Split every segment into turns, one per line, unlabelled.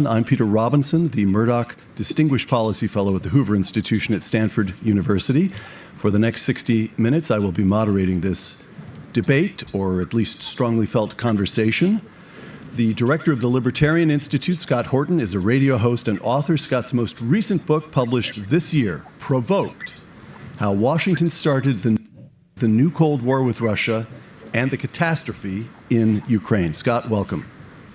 I'm Peter Robinson, the Murdoch Distinguished Policy Fellow at the Hoover Institution at Stanford University. For the next 60 minutes, I will be moderating this debate, or at least strongly felt conversation. The director of the Libertarian Institute, Scott Horton, is a radio host and author. Scott's most recent book, published this year, Provoked: How Washington Started the New Cold War with Russia and the Catastrophe in Ukraine. Scott, welcome.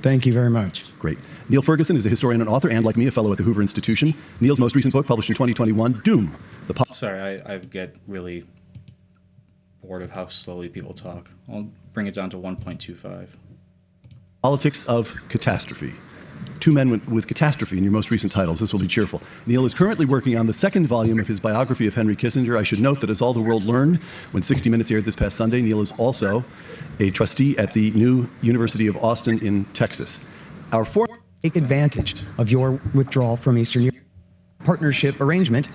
Thank you very much.
Great. Neil Fergason is a historian and author, and like me, a fellow at the Hoover Institution. Neil's most recent book, published in 2021, Doom.
Sorry, I get really bored of how slowly people talk. I'll bring it down to 1.25.
Politics of Catastrophe. Two men with catastrophe in your most recent titles. This will be cheerful. Neil is currently working on the second volume of his biography of Henry Kissinger. I should note that, as all the world learned when 60 Minutes aired this past Sunday, Neil is also a trustee at the new University of Austin in Texas.
Take advantage of your withdrawal from Eastern Europe partnership arrangement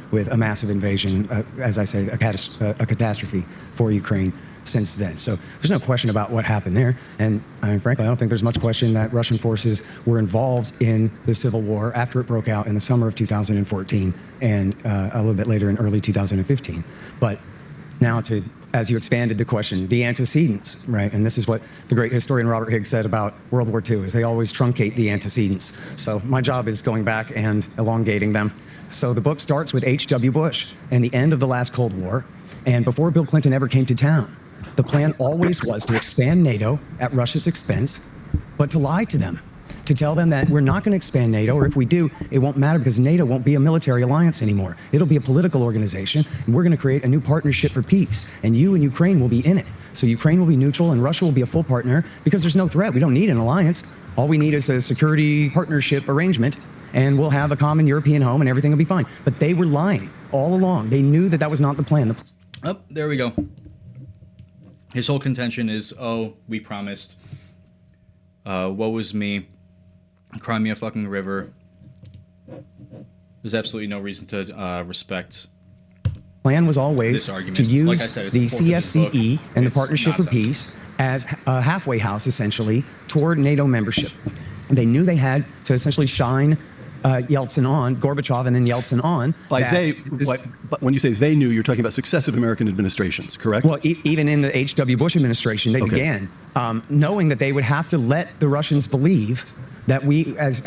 with a massive invasion, as I say, a catastrophe for Ukraine since then. So there's no question about what happened there. And I mean, frankly, I don't think there's much question that Russian forces were involved in the civil war after it broke out in the summer of 2014 and a little bit later in early 2015. But now as you expanded the question, the antecedents, right? And this is what the great historian Robert Higgs said about World War II, is they always truncate the antecedents. So my job is going back and elongating them. So the book starts with H.W. Bush and the end of the last Cold War. And before Bill Clinton ever came to town, the plan always was to expand NATO at Russia's expense, but to lie to them, to tell them that we're not going to expand NATO, or if we do, it won't matter because NATO won't be a military alliance anymore. It'll be a political organization, and we're going to create a new partnership for peace, and you and Ukraine will be in it. So Ukraine will be neutral, and Russia will be a full partner because there's no threat. We don't need an alliance. All we need is a security partnership arrangement, and we'll have a common European home, and everything will be fine. But they were lying all along. They knew that that was not the plan.
Oh, there we go. His whole contention is, we promised. Woe was me. Crimea fucking river. There's absolutely no reason to respect.
Plan was always to use
like I said,
the CSCE and the Partnership for
nonsense.
Peace as a halfway house, essentially, toward NATO membership. They knew they had to essentially shine Yeltsin on, Gorbachev, and then Yeltsin on.
But when you say they knew, you're talking about successive American administrations, correct?
Well, even in the H.W. Bush administration, they began knowing that they would have to let the Russians believe that we, as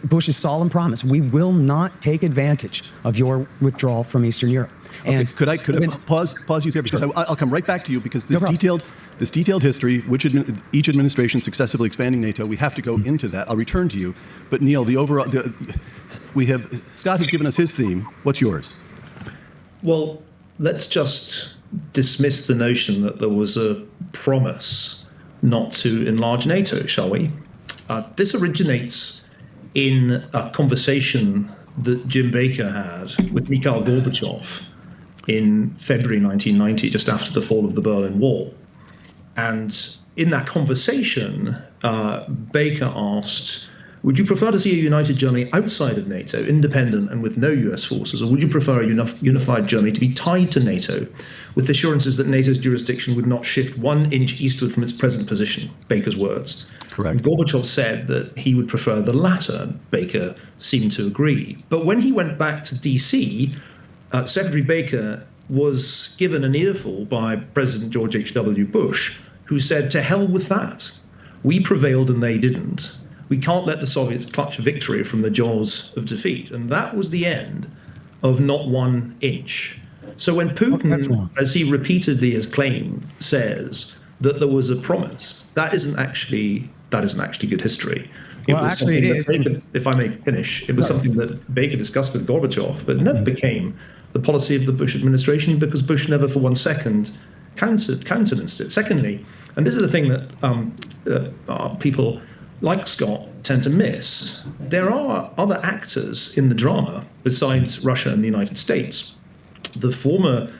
Bush's solemn promise, we will not take advantage of your withdrawal from Eastern Europe.
And could I pause you there, because I'll come right back to you, because this detailed history, each administration successively expanding NATO, we have to go into that. I'll return to you, but Neil, Scott has given us his theme. What's yours?
Well, let's just dismiss the notion that there was a promise not to enlarge NATO, shall we? This originates in a conversation that Jim Baker had with Mikhail Gorbachev in February 1990, just after the fall of the Berlin Wall. And in that conversation, Baker asked, would you prefer to see a united Germany outside of NATO, independent and with no US forces, or would you prefer a unified Germany to be tied to NATO with assurances that NATO's jurisdiction would not shift 1 inch eastward from its present position? Baker's words.
Correct.
And Gorbachev said that he would prefer the latter. Baker seemed to agree. But when he went back to DC, Secretary Baker was given an earful by President George H.W. Bush, who said, to hell with that. We prevailed and they didn't. We can't let the Soviets clutch victory from the jaws of defeat. And that was the end of not 1 inch. So when Putin, as he repeatedly has claimed, says that there was a promise, that isn't actually good history.
Well, actually, it is.
Baker, if I may finish, it was something that Baker discussed with Gorbachev, but never became the policy of the Bush administration, because Bush never for 1 second countenanced it. Secondly, and this is the thing that people like Scott tend to miss, there are other actors in the drama besides Russia and the United States. The former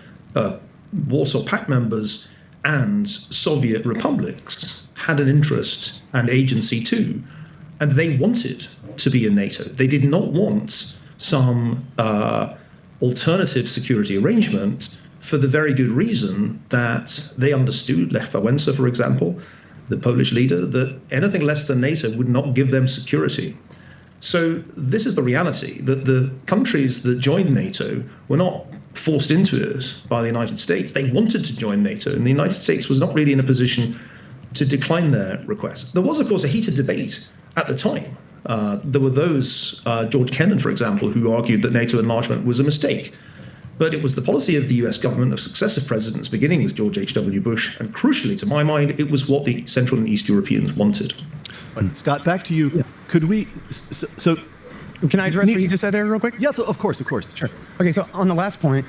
Warsaw Pact members and Soviet republics had an interest and agency too, and they wanted to be in NATO. They did not want some alternative security arrangement, for the very good reason that they understood, Lech Wałęsa, for example, the Polish leader, that anything less than NATO would not give them security. So this is the reality, that the countries that joined NATO were not forced into it by the United States. They wanted to join NATO, and the United States was not really in a position to decline their request. There was, of course, a heated debate at the time. There were those, George Kennan, for example, who argued that NATO enlargement was a mistake. But it was the policy of the US government of successive presidents, beginning with George H.W. Bush, and crucially, to my mind, it was what the Central and East Europeans wanted.
Scott, back to you. Yeah. Could we... So
can I address what you just said there real quick?
Yeah, of course.
Sure. Okay, so on the last point,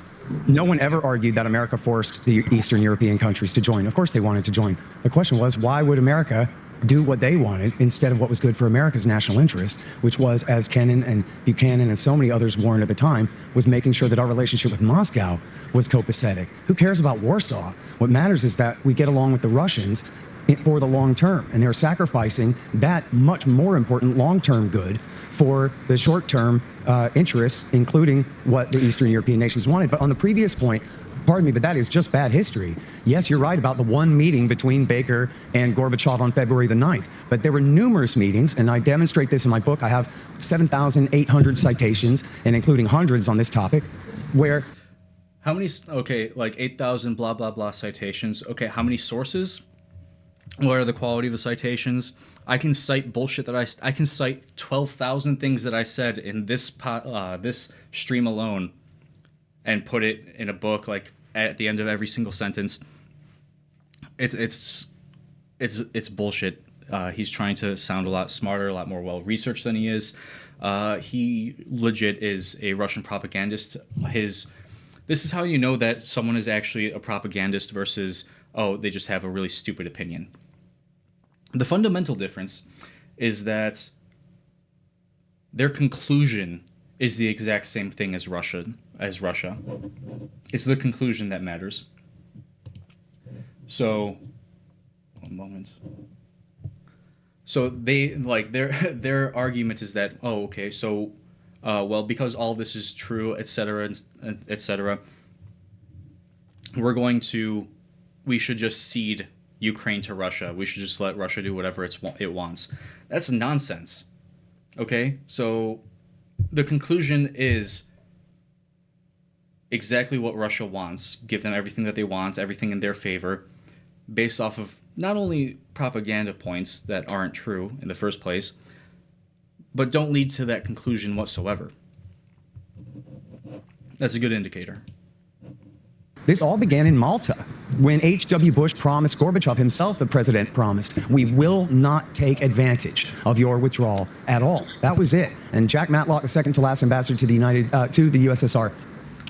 no one ever argued that America forced the Eastern European countries to join. Of course they wanted to join. The question was, why would America do what they wanted instead of what was good for America's national interest, which was, as Kennan and Buchanan and so many others warned at the time, was making sure that our relationship with Moscow was copacetic. Who cares about Warsaw? What matters is that we get along with the Russians for the long term, and they're sacrificing that much more important long-term good for the short-term interests, including what the Eastern European nations wanted. But on the previous point, pardon me, but that is just bad history. Yes, you're right about the one meeting between Baker and Gorbachev on February the 9th, but there were numerous meetings, and I demonstrate this in my book. I have 7,800 citations, and including hundreds on this topic, where...
How many, okay, like 8,000 blah, blah, blah citations. Okay, how many sources? What are the quality of the citations? I can cite bullshit that I can cite 12,000 things that I said in this this stream alone, and put it in a book, like at the end of every single sentence. It's bullshit. He's trying to sound a lot smarter, a lot more well researched than he is. He legit is a Russian propagandist. This is how you know that someone is actually a propagandist versus, oh, they just have a really stupid opinion. The fundamental difference is that their conclusion is the exact same thing as Russia. It's the conclusion that matters. So, one moment. So they, like, their argument is that, oh, okay, so, well, because all this is true, etc., etc., we should just cede Ukraine to Russia. We should just let Russia do whatever it wants. That's nonsense. Okay? So the conclusion is exactly what Russia wants. Give them everything that they want, everything in their favor, based off of not only propaganda points that aren't true in the first place, but don't lead to that conclusion whatsoever. That's a good indicator.
This all began in Malta when H.W. Bush promised Gorbachev himself, the president, promised, we will not take advantage of your withdrawal at all. That was it. And Jack Matlock, the second to last ambassador to the USSR,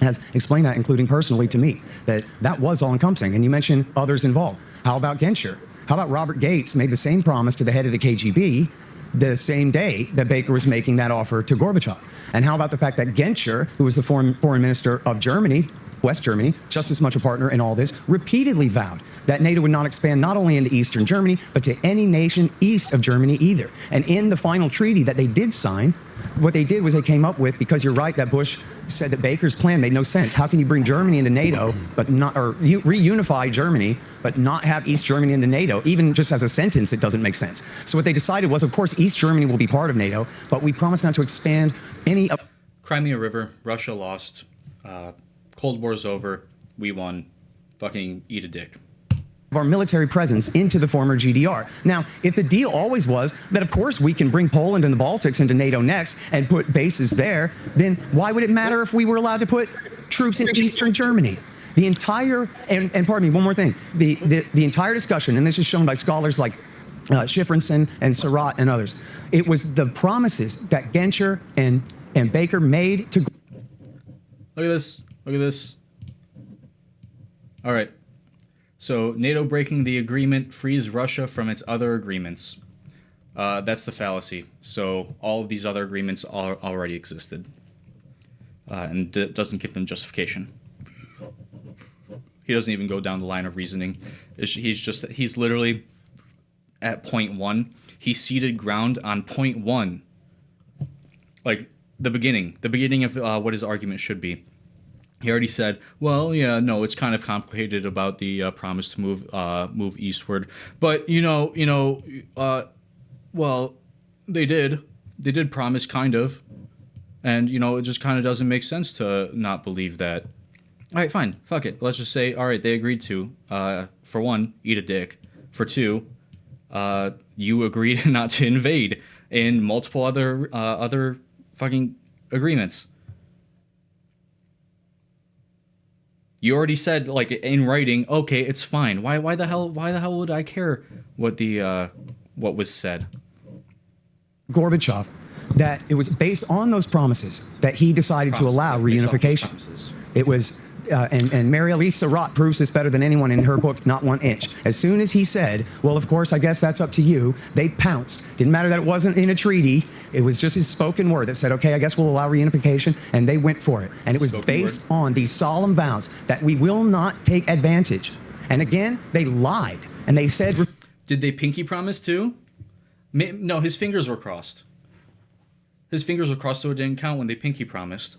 has explained that, including personally to me, that was all-encompassing. And you mentioned others involved. How about Genscher? How about Robert Gates made the same promise to the head of the KGB the same day that Baker was making that offer to Gorbachev? And how about the fact that Genscher, who was the foreign minister of Germany, West Germany, just as much a partner in all this, repeatedly vowed that NATO would not expand not only into Eastern Germany, but to any nation east of Germany either. And in the final treaty that they did sign, what they did was they came up with, because you're right that Bush said that Baker's plan made no sense. How can you bring Germany into NATO, but not, or reunify Germany, but not have East Germany into NATO? Even just as a sentence, it doesn't make sense. So what they decided was, of course, East Germany will be part of NATO, but we promise not to expand any...
Crimea River, Russia lost. Cold War's over. We won. Fucking eat a dick.
Of our military presence into the former GDR. Now, if the deal always was that, of course, we can bring Poland and the Baltics into NATO next and put bases there, then why would it matter if we were allowed to put troops in Eastern Germany? The entire, and pardon me, one more thing. The entire discussion, and this is shown by scholars like Schifrinson and Surratt and others, it was the promises that Genscher and Baker made to...
Look at this. Look at this. All right. So NATO breaking the agreement frees Russia from its other agreements. That's the fallacy. So all of these other agreements already existed, and doesn't give them justification. He doesn't even go down the line of reasoning. He's literally at point one. He ceded ground on point one. Like the beginning of what his argument should be. He already said, well, yeah, no, it's kind of complicated about the promise to move eastward. But, well, they did promise, kind of. And, it just kind of doesn't make sense to not believe that. All right, fine, fuck it. Let's just say, all right, they agreed to, for one, eat a dick. For two, you agreed not to invade in multiple other fucking agreements. You already said, like, in writing, okay, it's fine. Why the hell would I care what was said?
Gorbachev, that it was based on those promises that he decided to allow reunification. It was, and Mary Elise Surratt proves this better than anyone in her book, Not One Inch. As soon as he said, well, of course, I guess that's up to you, they pounced. Didn't matter that it wasn't in a treaty. It was just his spoken word that said, okay, I guess we'll allow reunification, and they went for it. And it was based on these solemn vows that we will not take advantage. And again, they lied, and they said...
Did they pinky promise too? No, his fingers were crossed. His fingers were crossed, so it didn't count when they pinky promised.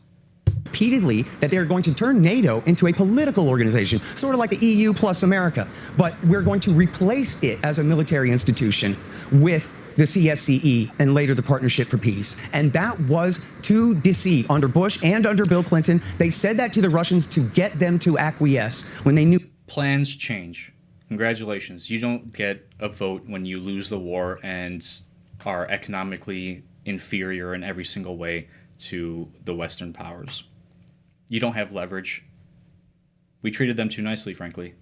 Repeatedly that they're going to turn NATO into a political organization, sort of like the EU plus America, but we're going to replace it as a military institution with the CSCE and later the Partnership for Peace. And that was to deceive under Bush and under Bill Clinton. They said that to the Russians to get them to acquiesce when they knew...
Plans change. Congratulations. You don't get a vote when you lose the war and are economically inferior in every single way to the Western powers. You don't have leverage. We treated them too nicely, frankly.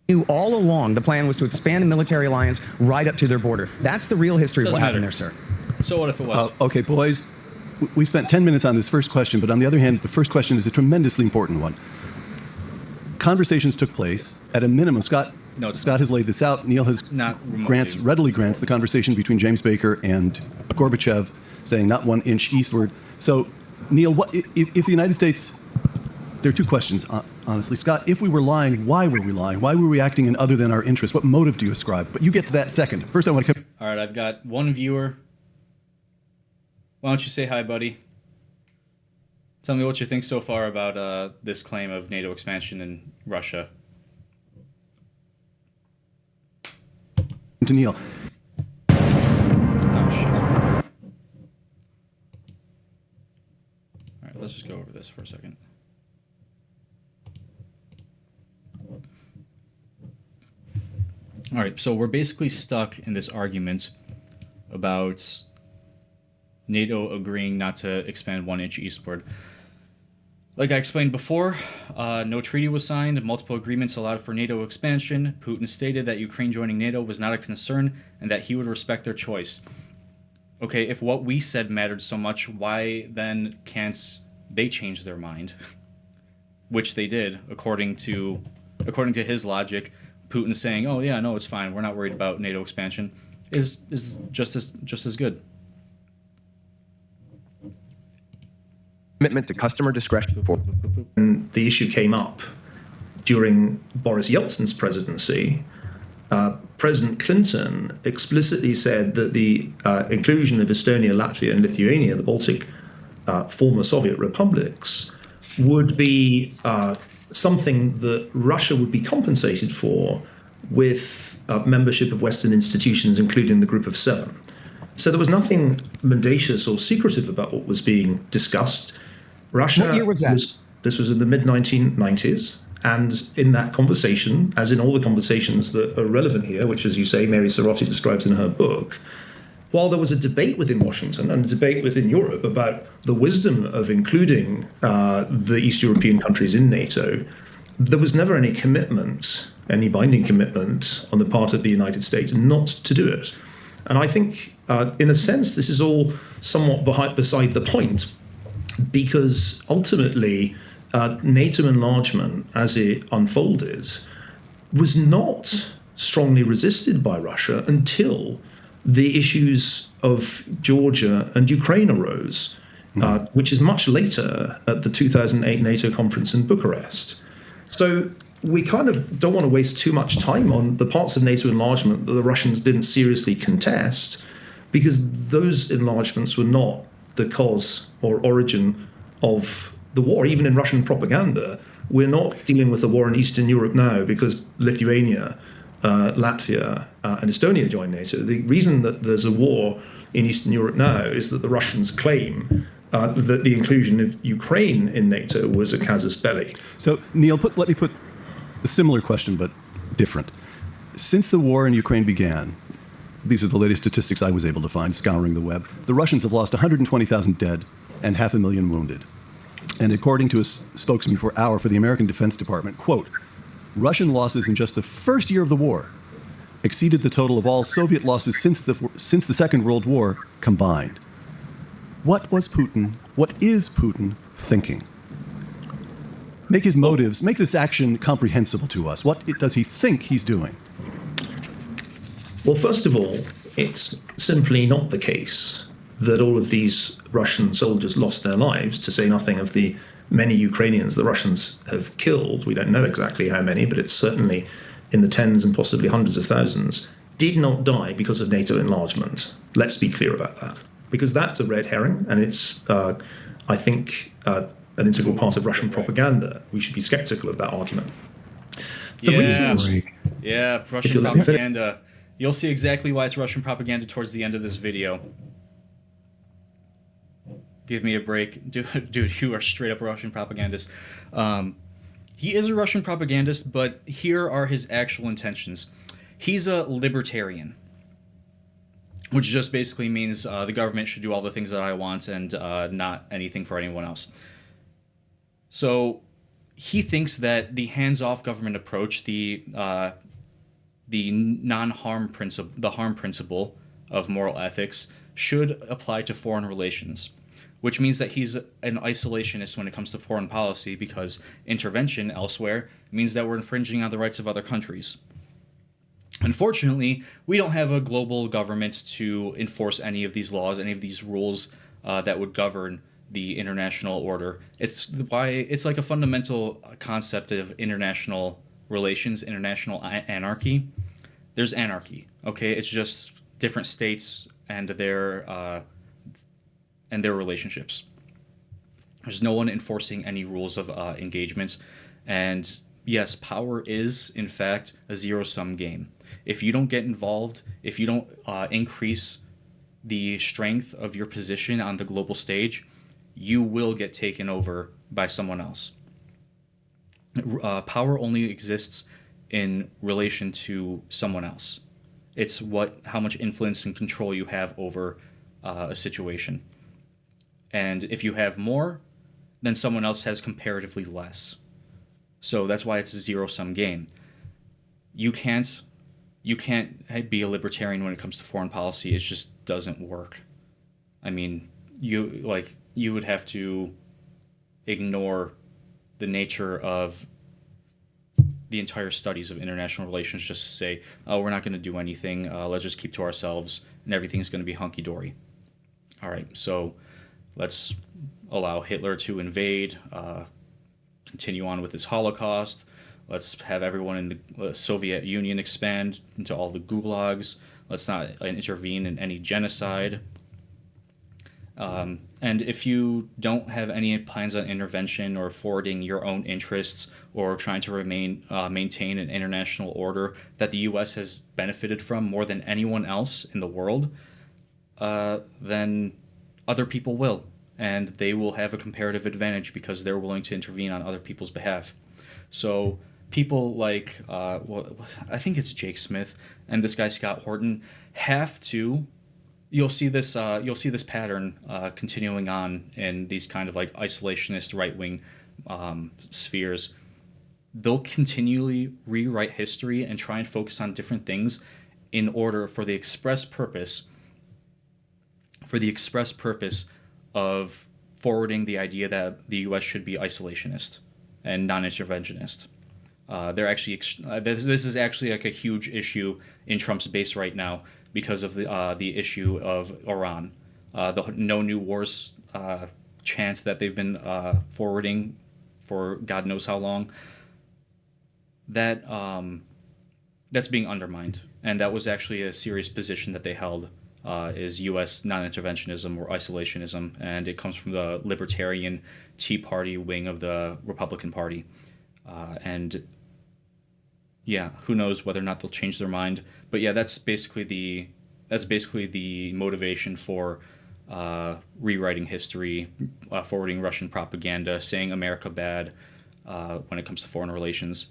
Knew all along the plan was to expand the military alliance right up to their border. That's the real history of what happened there, sir.
So what if it was?
Okay, boys, we spent 10 minutes on this first question, but on the other hand, the first question is a tremendously important one. Conversations took place at a minimum. Scott has laid this out. Neil has readily grants the conversation between James Baker and Gorbachev, saying not 1 inch eastward. So, Neil, what if the United States? There are two questions, honestly, Scott. If we were lying, why were we lying? Why were we acting in other than our interests? What motive do you ascribe? But you get to that second. First, I want to come.
All right, I've got one viewer. Why don't you say hi, buddy? Tell me what you think so far about this claim of NATO expansion in Russia.
To Neil.
Oh, shit. All right, let's just go over this for a second. All right, so we're basically stuck in this argument about NATO agreeing not to expand 1 inch eastward. Like I explained before, no treaty was signed, multiple agreements allowed for NATO expansion. Putin stated that Ukraine joining NATO was not a concern and that he would respect their choice. Okay, if what we said mattered so much, why then can't they change their mind? Which they did, according to his logic. Putin saying, "Oh yeah, no, it's fine. We're not worried about NATO expansion," is just as good.
Commitment to customer discretion before.
And the issue came up during Boris Yeltsin's presidency. President Clinton explicitly said that the inclusion of Estonia, Latvia, and Lithuania, the Baltic former Soviet republics, would be something that Russia would be compensated for with membership of Western institutions, including the Group of Seven. So there was nothing mendacious or secretive about what was being discussed. Russia.
What year was that?
This was in the mid-1990s. And in that conversation, as in all the conversations that are relevant here, which, as you say, Mary Surratt describes in her book, while there was a debate within Washington and a debate within Europe about the wisdom of including the East European countries in NATO, there was never any commitment, any binding commitment on the part of the United States not to do it. And I think, in a sense, this is all somewhat beside the point, because ultimately, NATO enlargement, as it unfolded, was not strongly resisted by Russia until the issues of Georgia and Ukraine arose, which is much later at the 2008 NATO conference in Bucharest. So we kind of don't want to waste too much time on the parts of NATO enlargement that the Russians didn't seriously contest, because those enlargements were not the cause or origin of the war, even in Russian propaganda, we're not dealing with the war in Eastern Europe now because Lithuania, Latvia, and Estonia joined NATO. The reason that there's a war in Eastern Europe now is that the Russians claim that the inclusion of Ukraine in NATO was a casus belli.
So, Neil, let me put a similar question, but different. Since the war in Ukraine began, these are the latest statistics I was able to find scouring the web, the Russians have lost 120,000 dead and 500,000 wounded. And according to a spokesman for the American Defense Department, quote, Russian losses in just the first year of the war exceeded the total of all Soviet losses since the Second World War combined. What is Putin thinking? Make his motives, make this action comprehensible to us. What does he think he's doing?
Well, first of all, it's simply not the case that all of these Russian soldiers lost their lives, to say nothing of the many Ukrainians the Russians have killed. We don't know exactly how many, but it's certainly in the tens and possibly hundreds of thousands, did not die because of NATO enlargement. Let's be clear about that, because that's a red herring, and it's, I think, an integral part of Russian propaganda. We should be skeptical of that argument.
Russian propaganda. You'll see exactly why it's Russian propaganda towards the end of this video. Give me a break. Dude, you are straight up a Russian propagandist. He is a Russian propagandist, but here are his actual intentions. He's a libertarian, which just basically means the government should do all the things that I want and not anything for anyone else. So he thinks that the hands-off government approach, the non-harm principle, the harm principle of moral ethics, should apply to foreign relations, which means that he's an isolationist when it comes to foreign policy, because intervention elsewhere means that we're infringing on the rights of other countries. Unfortunately, we don't have a global government to enforce any of these laws, any of these rules that would govern the international order. It's like a fundamental concept of international relations, international anarchy. There's anarchy, okay? It's just different states and their relationships. There's no one enforcing any rules of engagement. And yes, power is, in fact, a zero-sum game. If you don't get involved, if you don't increase the strength of your position on the global stage, you will get taken over by someone else. Power only exists in relation to someone else. It's how much influence and control you have over a situation. And if you have more, then someone else has comparatively less. So that's why it's a zero-sum game. You can't be a libertarian when it comes to foreign policy. It just doesn't work. I mean, you would have to ignore the nature of the entire studies of international relations just to say, oh, we're not going to do anything. Let's just keep to ourselves, and everything's going to be hunky-dory. All right, so let's allow Hitler to invade, continue on with his Holocaust. Let's have everyone in the Soviet Union expand into all the gulags. Let's not intervene in any genocide. And if you don't have any plans on intervention or forwarding your own interests or trying to maintain an international order that the U.S. has benefited from more than anyone else in the world, then other people will. And they will have a comparative advantage because they're willing to intervene on other people's behalf. So people like, I think it's Jake Smith and this guy Scott Horton have to. You'll see this pattern continuing on in these kind of like isolationist right-wing spheres. They'll continually rewrite history and try and focus on different things in order for the express purpose of forwarding the idea that the U.S. should be isolationist and non-interventionist. This is actually like a huge issue in Trump's base right now because of the issue of Iran, the no new wars chant that they've been forwarding for God knows how long. That's being undermined, and that was actually a serious position that they held is U.S. non-interventionism or isolationism, and it comes from the libertarian Tea Party wing of the Republican Party. And yeah, who knows whether or not they'll change their mind. But yeah, that's basically the motivation for rewriting history, forwarding Russian propaganda, saying America bad when it comes to foreign relations.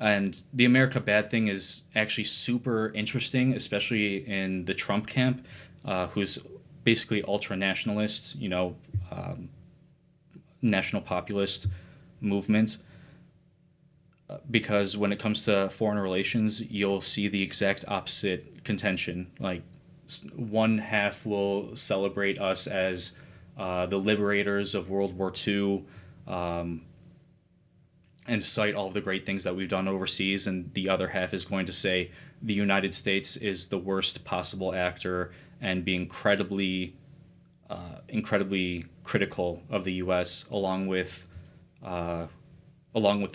And the America bad thing is actually super interesting, especially in the Trump camp, who's basically ultra nationalist, national populist movement. Because when it comes to foreign relations, you'll see the exact opposite contention. Like, one half will celebrate us as the liberators of World War II, and cite all of the great things that we've done overseas, and the other half is going to say the United States is the worst possible actor and be incredibly critical of the U.S. along with the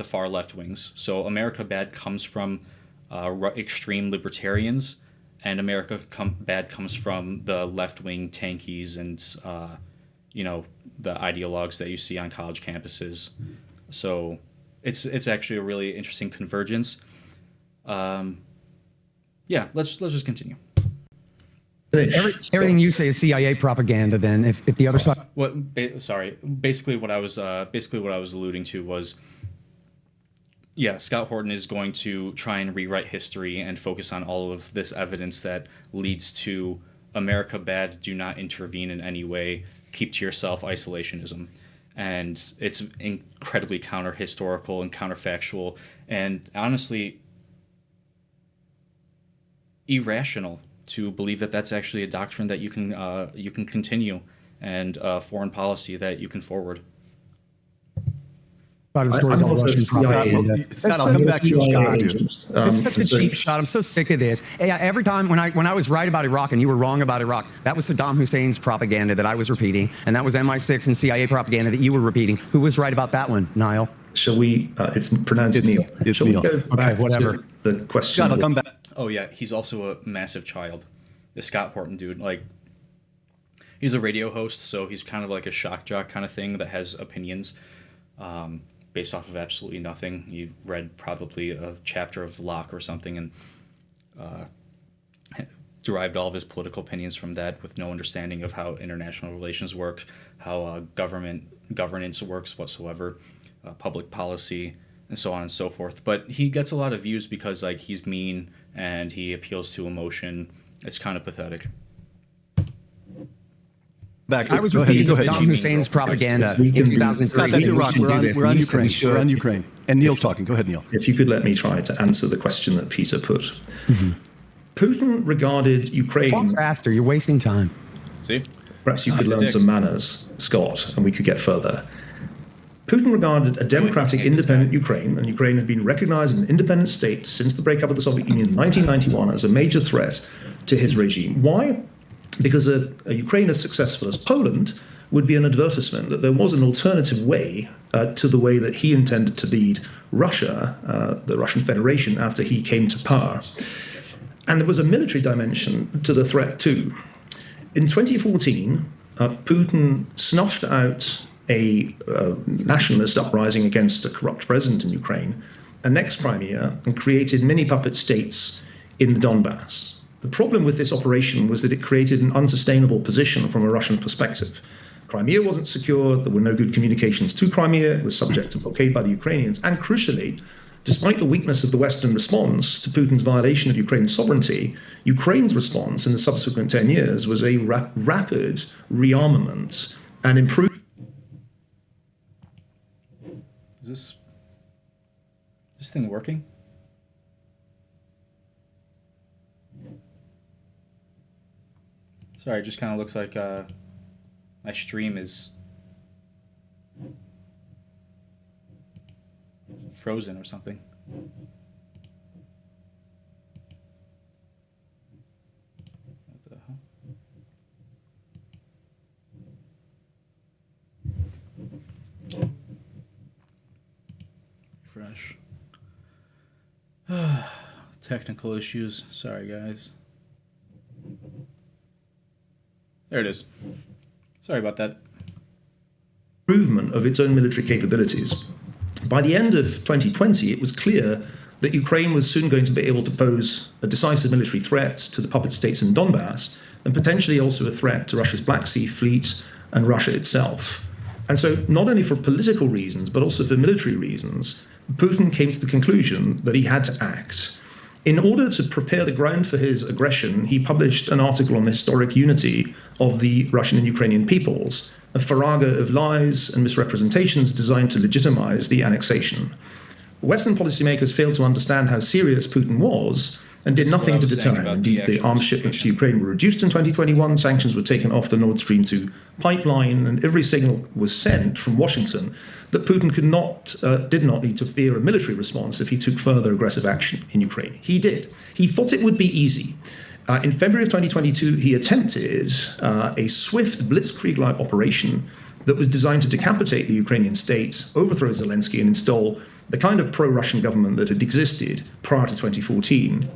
far left wings. So America bad comes from extreme libertarians, and America bad comes from the left wing tankies and the ideologues that you see on college campuses. So it's actually a really interesting convergence. Yeah, let's just continue.
Everything you say is CIA propaganda. Then, if the other side.
Basically, what I was alluding to was, yeah, Scott Horton is going to try and rewrite history and focus on all of this evidence that leads to America bad, do not intervene in any way, keep to yourself isolationism. And it's incredibly counter-historical and counterfactual, and honestly irrational to believe that that's actually a doctrine that you can continue, and foreign policy that you can forward.
About the stories on Russian propaganda.
Scott, I'll come back to you.
It's such a cheap shot. I'm so sick of this. Hey, every time when I was right about Iraq and you were wrong about Iraq, that was Saddam Hussein's propaganda that I was repeating, and that was MI6 and CIA propaganda that you were repeating. Who was right about that one, Niall?
Shall we? It's pronounced Neil.
It's
Shall
Neil.
We go back
Okay, whatever.
to the question.
Scott, I'll come back.
Oh yeah, he's also a massive child. The Scott Horton dude, like, he's a radio host, so he's kind of like a shock jock kind of thing that has opinions based off of absolutely nothing. You read probably a chapter of Locke or something and derived all of his political opinions from that, with no understanding of how international relations work, how governance works whatsoever, public policy, and so on and so forth. But he gets a lot of views because, like, he's mean and he appeals to emotion. It's kind of pathetic.
I was repeating Saddam Hussein's propaganda in 2003.
Scott, that's Iraq. We're on Ukraine. We're on Ukraine. And Neil's talking. Go ahead, Neil.
If you could let me try to answer the question that Peter put. Mm-hmm. Putin regarded Ukraine...
Talk faster. You're wasting time.
See?
Perhaps you could learn some manners, Scott, and we could get further. Putin regarded a democratic, independent Ukraine, and Ukraine had been recognized as an independent state since the breakup of the Soviet Union in 1991, as a major threat to his regime. Why? Because a Ukraine as successful as Poland would be an advertisement that there was an alternative way to the way that he intended to lead Russia, the Russian Federation, after he came to power. And there was a military dimension to the threat too. In 2014, Putin snuffed out a nationalist uprising against a corrupt president in Ukraine, annexed Crimea, and created mini puppet states in the Donbass. The problem with this operation was that it created an unsustainable position from a Russian perspective. Crimea wasn't secure, there were no good communications to Crimea, it was subject to blockade by the Ukrainians, and crucially, despite the weakness of the Western response to Putin's violation of Ukraine's sovereignty, Ukraine's response in the subsequent 10 years was a rapid rearmament and improvement.
Is this thing working? Sorry, it just kind of looks like my stream is frozen or something. What the hell? Fresh. Technical issues. Sorry, guys. There it is. Sorry about that.
Improvement of its own military capabilities. By the end of 2020, it was clear that Ukraine was soon going to be able to pose a decisive military threat to the puppet states in Donbass, and potentially also a threat to Russia's Black Sea Fleet and Russia itself. And so, not only for political reasons, but also for military reasons, Putin came to the conclusion that he had to act. In order to prepare the ground for his aggression, he published an article on the historic unity of the Russian and Ukrainian peoples, a farrago of lies and misrepresentations designed to legitimize the annexation. Western policymakers failed to understand how serious Putin was and did nothing to deter him. Indeed, the arms shipments to Ukraine were reduced in 2021, sanctions were taken off the Nord Stream 2 pipeline, and every signal was sent from Washington that Putin did not need to fear a military response if he took further aggressive action in Ukraine. He did. He thought it would be easy. In February of 2022, he attempted a swift blitzkrieg-like operation that was designed to decapitate the Ukrainian state, overthrow Zelensky, and install the kind of pro-Russian government that had existed prior to 2014.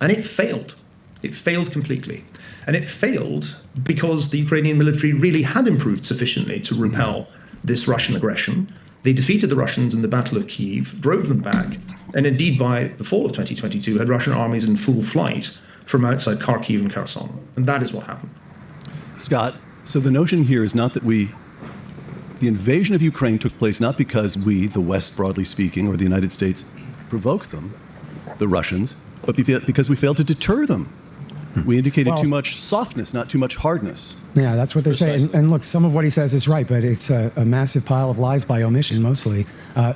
And it failed. It failed completely. And it failed because the Ukrainian military really had improved sufficiently to repel this Russian aggression. They defeated the Russians in the Battle of Kyiv, drove them back, and indeed by the fall of 2022 had Russian armies in full flight from outside Kharkiv and Kherson. And that is what happened.
Scott, so the notion here is not that the invasion of Ukraine took place not because we, the West broadly speaking, or the United States, provoked them, the Russians, but because we failed to deter them. We indicated too much softness, not too much hardness.
Yeah, that's what they say. And look, some of what he says is right, but it's a massive pile of lies by omission, mostly.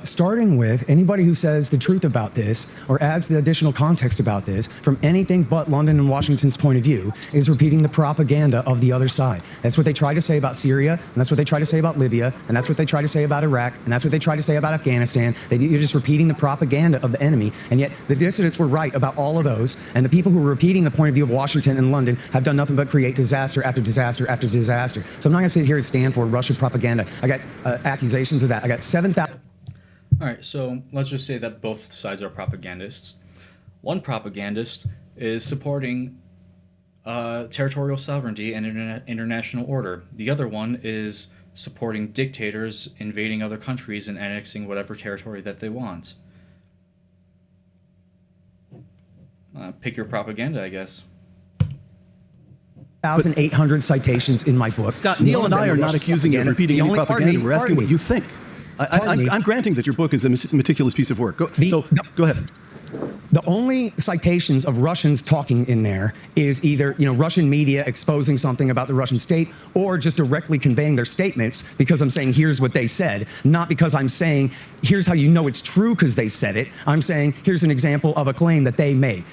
Starting with anybody who says the truth about this or adds the additional context about this from anything but London and Washington's point of view is repeating the propaganda of the other side. That's what they try to say about Syria, and that's what they try to say about Libya, and that's what they try to say about Iraq, and that's what they try to say about Afghanistan. You're just repeating the propaganda of the enemy, and yet the dissidents were right about all of those, and the people who are repeating the point of view of Washington and London have done nothing but create disaster after disaster after disaster. So I'm not going to sit here and stand for Russian propaganda. I got accusations of that. I got 7,000.
All right, so let's just say that both sides are propagandists. One propagandist is supporting territorial sovereignty and international order. The other one is supporting dictators invading other countries and annexing whatever territory that they want. Pick your propaganda, I guess.
1,800 citations in my book.
Scott, Neil and I are not accusing you of repeating any propaganda. We're asking what you think. I'm granting that your book is a meticulous piece of work. Go ahead.
The only citations of Russians talking in there is either, Russian media exposing something about the Russian state or just directly conveying their statements because I'm saying here's what they said, not because I'm saying here's how you know it's true because they said it. I'm saying here's an example of a claim that they made.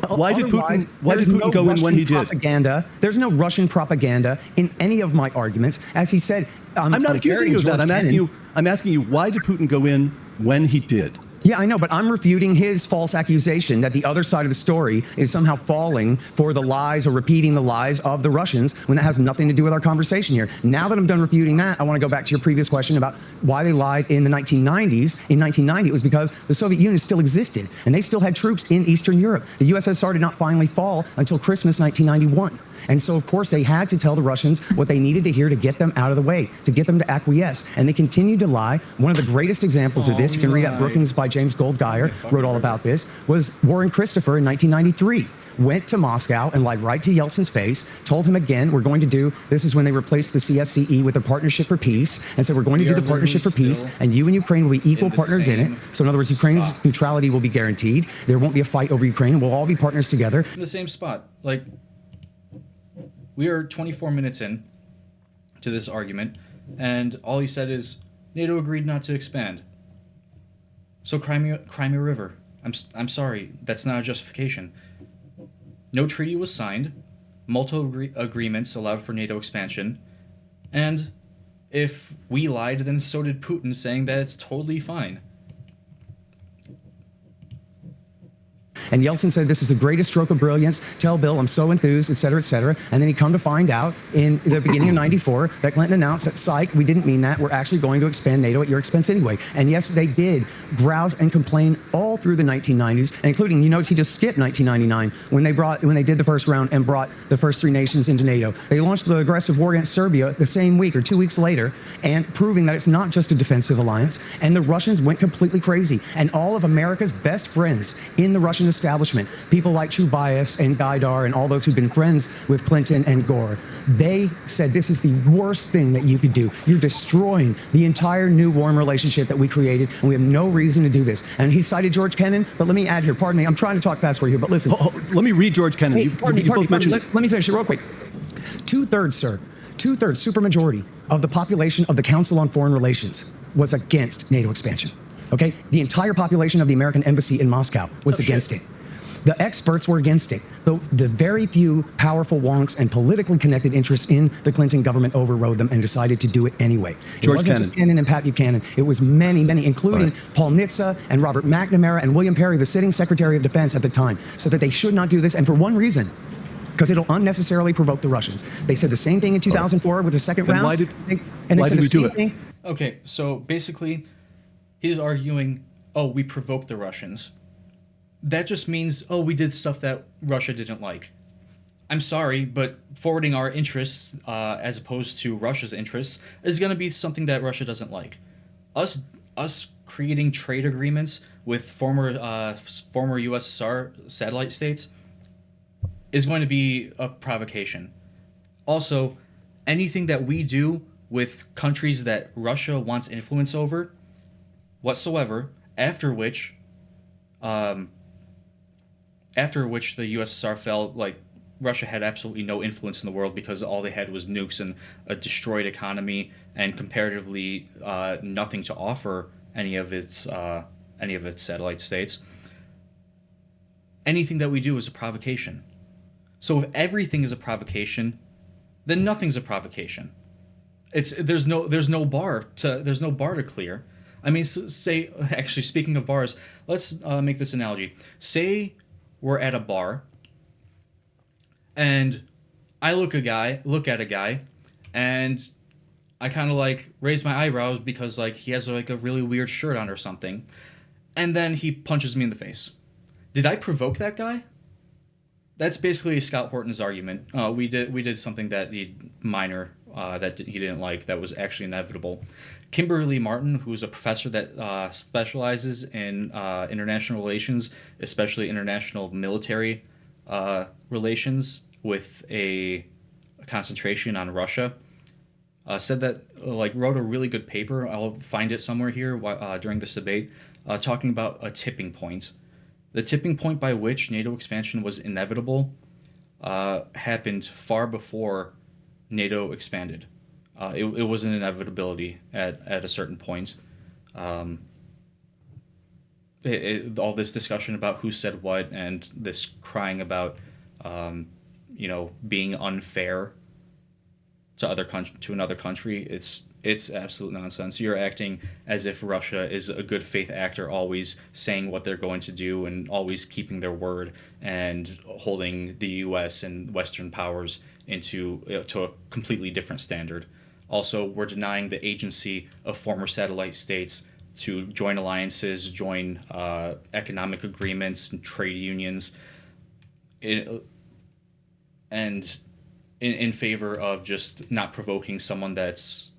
Why did Putin go in when he did?
There's no Russian propaganda in any of my arguments. As he said,
I'm not accusing you of that. I'm asking you, why did Putin go in when he did?
Yeah, I know, but I'm refuting his false accusation that the other side of the story is somehow falling for the lies or repeating the lies of the Russians when that has nothing to do with our conversation here. Now that I'm done refuting that, I want to go back to your previous question about why they lied in the 1990s. In 1990, it was because the Soviet Union still existed, and they still had troops in Eastern Europe. The USSR did not finally fall until Christmas 1991. And so, of course, they had to tell the Russians what they needed to hear to get them out of the way, to get them to acquiesce. And they continued to lie. One of the greatest examples of this, you can read out Brookings by James Goldgeier, wrote all about this, was Warren Christopher in 1993. Went to Moscow and lied right to Yeltsin's face, told him again, we're going to do, this is when they replaced the CSCE with the Partnership for Peace, and said we're going to do the Partnership for Peace, and you and Ukraine will be equal partners in it. So in other words, Ukraine's neutrality will be guaranteed. There won't be a fight over Ukraine, and we'll all be partners together.
In the same spot. We are 24 minutes in to this argument, and all he said is, NATO agreed not to expand. So Crimea River. I'm sorry, that's not a justification. No treaty was signed, multiple agreements allowed for NATO expansion, and if we lied, then so did Putin, saying that it's totally fine.
And Yeltsin said, this is the greatest stroke of brilliance. Tell Bill I'm so enthused, et cetera, et cetera. And then he come to find out in the beginning of 94 that Clinton announced that, psych, we didn't mean that. We're actually going to expand NATO at your expense anyway. And yes, they did grouse and complain all through the 1990s, including, you notice he just skipped 1999 when they did the first round and brought the first 3 nations into NATO. They launched the aggressive war against Serbia the same week or 2 weeks later, and proving that it's not just a defensive alliance. And the Russians went completely crazy. And all of America's best friends in the Russian establishment, people like Chubais and Gaidar and all those who've been friends with Clinton and Gore, they said this is the worst thing that you could do. You're destroying the entire new warm relationship that we created, and we have no reason to do this. And he cited George Kennan, but let me add here, pardon me, I'm trying to talk fast for you, but listen.
Let me read George Kennan.
Hey, pardon me, let me finish it real quick. 2/3, sir, 2/3 supermajority of the population of the Council on Foreign Relations was against NATO expansion. Okay? The entire population of the American embassy in Moscow was against it. The experts were against it. The very few powerful wonks and politically connected interests in the Clinton government overrode them and decided to do it anyway. It wasn't just Kennan and Pat Buchanan. It was many, including Paul Nitze and Robert McNamara and William Perry, the sitting Secretary of Defense at the time, so that they should not do this. And for one reason, because it'll unnecessarily provoke the Russians. They said the same thing in 2004 with the second round.
Why did we do it?
Okay, so basically, he's arguing, oh, we provoked the Russians. That just means, oh, we did stuff that Russia didn't like. I'm sorry, but forwarding our interests as opposed to Russia's interests is going to be something that Russia doesn't like. Us creating trade agreements with former USSR satellite states is going to be a provocation. Also, anything that we do with countries that Russia wants influence over whatsoever, after which the USSR fell, like, Russia had absolutely no influence in the world because all they had was nukes and a destroyed economy and comparatively nothing to offer any of its satellite states. Anything that we do is a provocation. So if everything is a provocation, then nothing's a provocation. There's no bar to clear. I mean, say, actually, speaking of bars, let's make this analogy. Say we're at a bar, and I look at a guy, and I kind of like raise my eyebrows because like he has like a really weird shirt on or something, and then he punches me in the face. Did I provoke that guy? That's basically Scott Horton's argument. We did something that minor that he didn't like that was actually inevitable. Kimberly Martin, who's a professor that specializes in international relations, especially international military relations, with a concentration on Russia, said that wrote a really good paper. I'll find it somewhere here during this debate, talking about a tipping point. The tipping point by which NATO expansion was inevitable happened far before NATO expanded. It was an inevitability at a certain point. All this discussion about who said what and this crying about, being unfair to another country, it's absolute nonsense. You're acting as if Russia is a good faith actor, always saying what they're going to do and always keeping their word and holding the U.S. and Western powers to a completely different standard. Also, we're denying the agency of former satellite states to join alliances, join economic agreements and trade unions, and in favor of just not provoking someone that's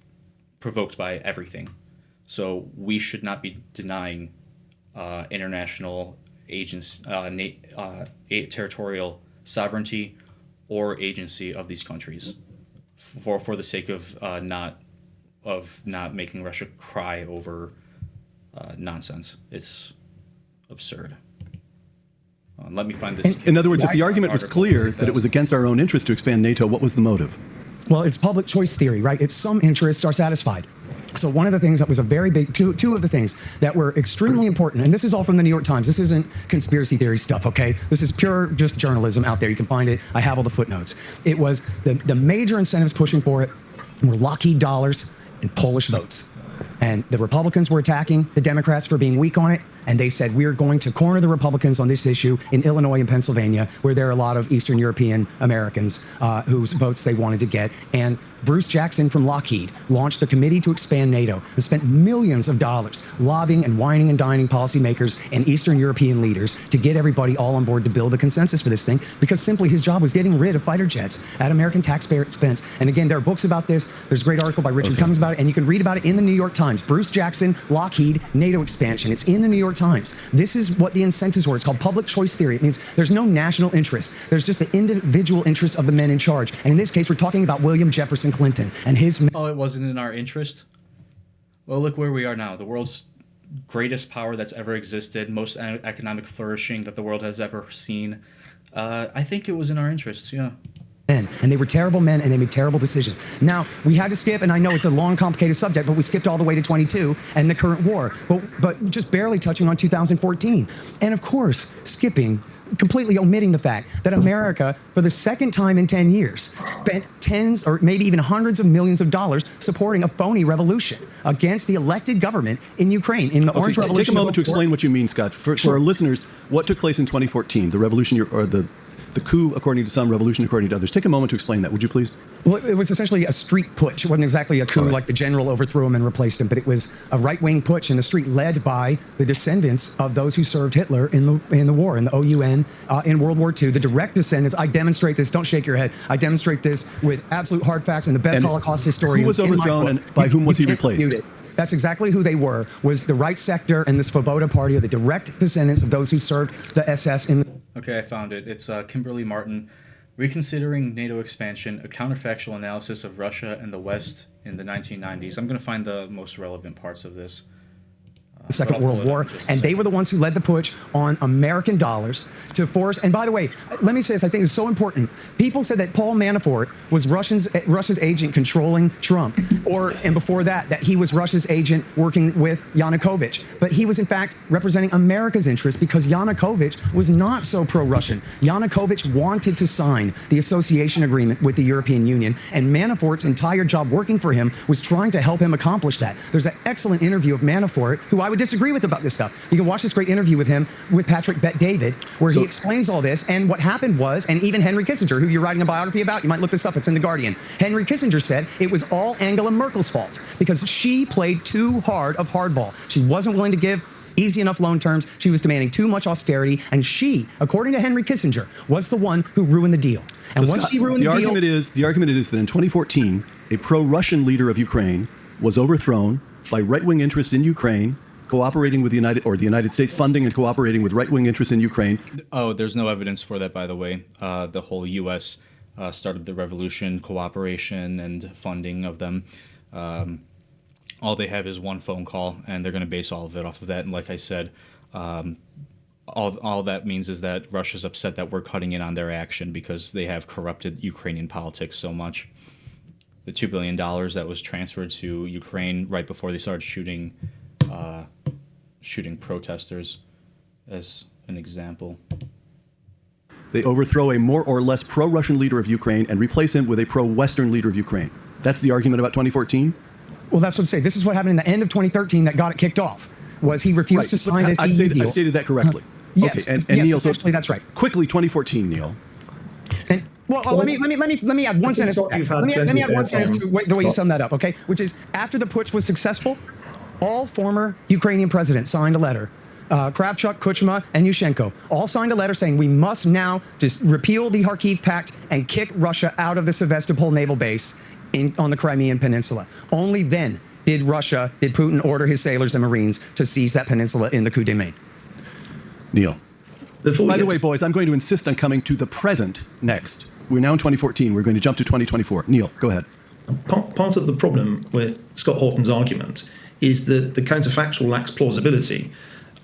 provoked by everything. So we should not be denying international territorial sovereignty or agency of these countries for the sake of not making Russia cry over nonsense. It's absurd. Let me find this.
In other words, if the argument was clear that it was against our own interest to expand NATO, what was the motive?
Well, it's public choice theory, right? It's some interests are satisfied. So one of the things that was a very big, two of the things that were extremely important, and this is all from the New York Times. This isn't conspiracy theory stuff, okay? This is pure just journalism out there. You can find it. I have all the footnotes. It was the major incentives pushing for it were Lockheed dollars and Polish votes. And the Republicans were attacking the Democrats for being weak on it. And they said, we're going to corner the Republicans on this issue in Illinois and Pennsylvania, where there are a lot of Eastern European Americans whose votes they wanted to get. And Bruce Jackson from Lockheed launched the Committee to Expand NATO and spent millions of dollars lobbying and whining and dining policymakers and Eastern European leaders to get everybody all on board to build a consensus for this thing, because simply his job was getting rid of fighter jets at American taxpayer expense. And again, there are books about this. There's a great article by Richard Cummings about it, and you can read about it in the New York Times. Bruce Jackson, Lockheed, NATO expansion. It's in the New York Times. This is what the incentives were. It's called public choice theory. It means there's no national interest. There's just the individual interests of the men in charge. And in this case, we're talking about William Jefferson Clinton and his...
Oh, it wasn't in our interest? Well, look where we are now. The world's greatest power that's ever existed, most economic flourishing that the world has ever seen. I think it was in our interests, yeah.
And they were terrible men, and they made terrible decisions. Now, we had to skip, and I know it's a long, complicated subject, but we skipped all the way to 22 and the current war, but just barely touching on 2014. And of course, skipping, completely omitting the fact that America, for the second time in 10 years, spent tens or maybe even hundreds of millions of dollars supporting a phony revolution against the elected government in Ukraine, in the Orange Revolution.
Take a moment to explain what you mean, Scott. For our listeners, what took place in 2014, the revolution, or the coup according to some, revolution according to others. Take a moment to explain that, would you please?
Well, it was essentially a street putsch. It wasn't exactly a coup like the general overthrew him and replaced him, but it was a right-wing putsch in the street led by the descendants of those who served Hitler in the war, in the OUN, in World War II. The direct descendants. I demonstrate this. Don't shake your head. I demonstrate this with absolute hard facts and the best Holocaust historians.
Who was overthrown and by whom was he replaced?
That's exactly who they were, was the right sector and the Svoboda Party, are the direct descendants of those who served the SS in the...
Okay, I found it. It's Kimberly Martin, Reconsidering NATO Expansion, a Counterfactual Analysis of Russia and the West in the 1990s. I'm going to find the most relevant parts of this.
The Second World War, and they were the ones who led the putsch on American dollars to force. And by the way, let me say this, I think it's so important. People said that Paul Manafort was Russia's agent controlling Trump, and before that he was Russia's agent working with Yanukovych. But he was in fact representing America's interests, because Yanukovych was not so pro-Russian. Yanukovych wanted to sign the association agreement with the European Union, and Manafort's entire job working for him was trying to help him accomplish that. There's an excellent interview of Manafort, who I would disagree with about this stuff. You can watch this great interview with him, with Patrick Bet-David, where he explains all this. And what happened was, and even Henry Kissinger, who you're writing a biography about, you might look this up, it's in The Guardian. Henry Kissinger said it was all Angela Merkel's fault, because she played too hard of hardball. She wasn't willing to give easy enough loan terms. She was demanding too much austerity. And she, according to Henry Kissinger, was the one who ruined the deal. And
so
once
Scott,
she ruined the deal...
The argument is that in 2014, a pro-Russian leader of Ukraine was overthrown by right-wing interests in Ukraine, cooperating with the United States funding and cooperating with right-wing interests in Ukraine.
Oh, there's no evidence for that, by the way. The whole U.S. Started the revolution, cooperation, and funding of them. All they have is one phone call, and they're going to base all of it off of that. And like I said, all that means is that Russia's upset that we're cutting in on their action because they have corrupted Ukrainian politics so much. The $2 billion that was transferred to Ukraine right before they started shooting protesters, as an example.
They overthrow a more or less pro-Russian leader of Ukraine and replace him with a pro-Western leader of Ukraine. That's the argument about 2014?
Well, that's what I'm saying. This is what happened in the end of 2013 that got it kicked off, was he refused to sign this EU deal.
I stated that correctly.
Yes,
okay. And
yes,
Neil,
essentially that's right.
Quickly, 2014, Neil.
And, let me add one sentence. Let me add one sentence to the way you sum that up, okay? Which is, after the putsch was successful, all former Ukrainian presidents signed a letter. Kravchuk, Kuchma, and Yushchenko all signed a letter saying we must now just repeal the Kharkiv Pact and kick Russia out of the Sevastopol naval base on the Crimean Peninsula. Only then did Putin order his sailors and Marines to seize that peninsula in the coup de main.
Neil. By the way, boys, I'm going to insist on coming to the present next. We're now in 2014. We're going to jump to 2024. Neil, go ahead.
Part of the problem with Scott Horton's argument is that the counterfactual lacks plausibility.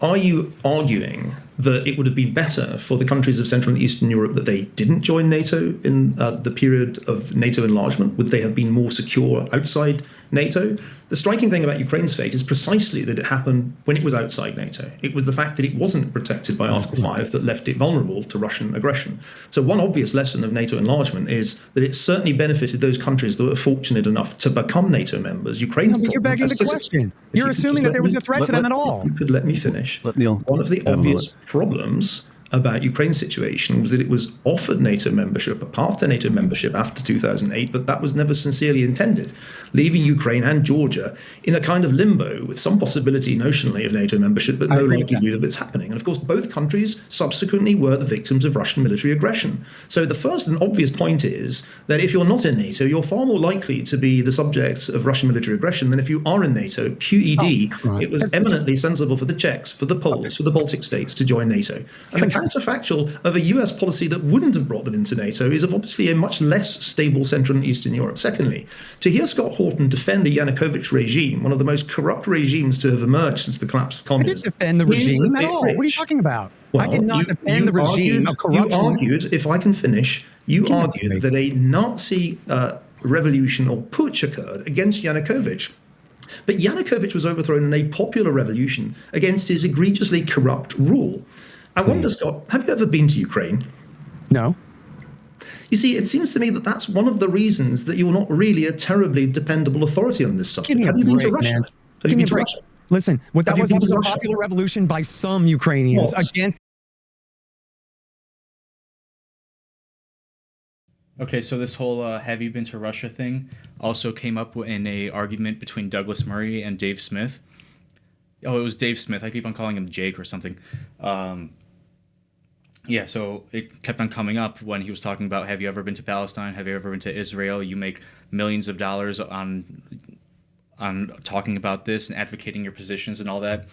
Are you arguing that it would have been better for the countries of Central and Eastern Europe that they didn't join NATO in the period of NATO enlargement? Would they have been more secure outside NATO? The striking thing about Ukraine's fate is precisely that it happened when it was outside NATO. It was the fact that it wasn't protected by Article 5 that left it vulnerable to Russian aggression. So one obvious lesson of NATO enlargement is that it certainly benefited those countries that were fortunate enough to become NATO members. Ukraine's
No, but you're begging the question. You're assuming that there was a threat to them at all.
You could let me finish.
Let Niall
One of the
have a
obvious
moment.
problems about Ukraine's situation was that it was offered NATO membership, a path to NATO membership after 2008, but that was never sincerely intended, leaving Ukraine and Georgia in a kind of limbo with some possibility notionally of NATO membership, but no likelihood of its happening. And of course, both countries subsequently were the victims of Russian military aggression. So the first and obvious point is that if you're not in NATO, you're far more likely to be the subject of Russian military aggression than if you are in NATO. QED, it was eminently sensible for the Czechs, for the Poles, for the Baltic states to join NATO. And the counterfactual of a US policy that wouldn't have brought them into NATO is of obviously a much less stable Central and Eastern Europe. Secondly, to hear Scott Horton defend the Yanukovych regime, one of the most corrupt regimes to have emerged since the collapse of
I
communism.
didn't defend the regime at all. What are you talking about? I did not defend the regime of corruption.
You argued, if I can finish, you argued that a Nazi revolution or putsch occurred against Yanukovych. But Yanukovych was overthrown in a popular revolution against his egregiously corrupt rule. I wonder, Scott, have you ever been to Ukraine?
No.
You see, it seems to me that that's one of the reasons that you're not really a terribly dependable authority on this subject. Have you been to Russia?
Man.
Have you been to Russia?
Listen, what that was a
Russia?
popular revolution by some Ukrainians against.
Okay, so this whole have you been to Russia thing also came up in a argument between Douglas Murray and Dave Smith. Oh, it was Dave Smith. I keep on calling him Jake or something. Yeah, so it kept on coming up when he was talking about, have you ever been to Palestine? Have you ever been to Israel? You make millions of dollars on talking about this and advocating your positions and all that.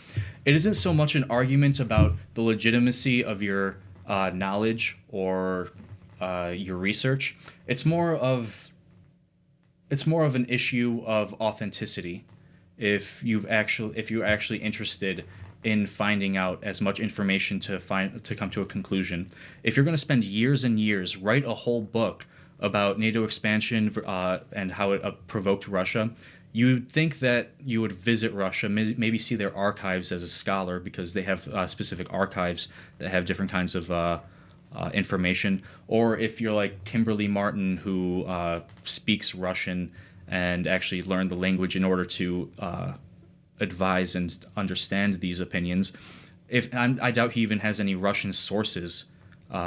It isn't so much an argument about the legitimacy of your knowledge or your research. It's more of an issue of authenticity. If you're actually interested in finding out as much information to come to a conclusion. If you're going to spend years and years, write a whole book about NATO expansion and how it provoked Russia, you'd think that you would visit Russia, maybe see their archives as a scholar, because they have specific archives that have different kinds of information. Or if you're like Kimberly Martin, who speaks Russian and actually learned the language in order to advise and understand these opinions. I doubt he even has any Russian sources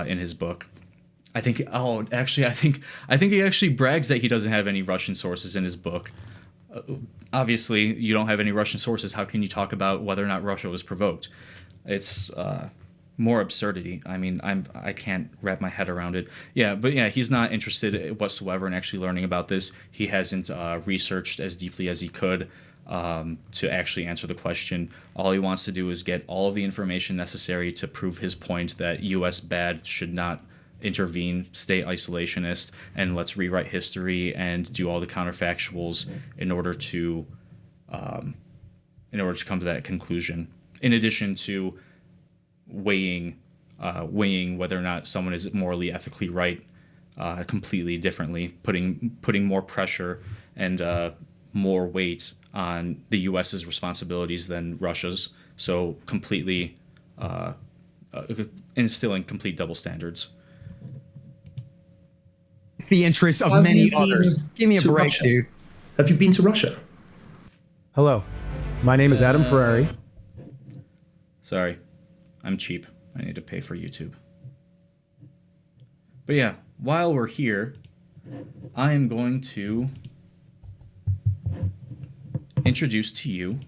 in his book. I think he actually brags that he doesn't have any Russian sources in his book. Obviously, you don't have any Russian sources. How can you talk about whether or not Russia was provoked? It's more absurdity. I mean, I can't wrap my head around it. Yeah, but yeah, he's not interested whatsoever in actually learning about this. He hasn't researched as deeply as he could to actually answer the question. All he wants to do is get all of the information necessary to prove his point that U.S. bad should not intervene, stay isolationist, and let's rewrite history and do all the counterfactuals in order to come to that conclusion. In addition to weighing whether or not someone is morally, ethically right, completely differently, putting more pressure and more weight on the U.S.'s responsibilities than Russia's, so completely instilling complete double standards.
It's the interest of many others. Give me a break,
Russia?
dude.
Have you been to Russia?
Hello, my name is Adam Ferrari.
Sorry, I'm cheap. I need to pay for YouTube. But yeah, while we're here, I am going to introduce to you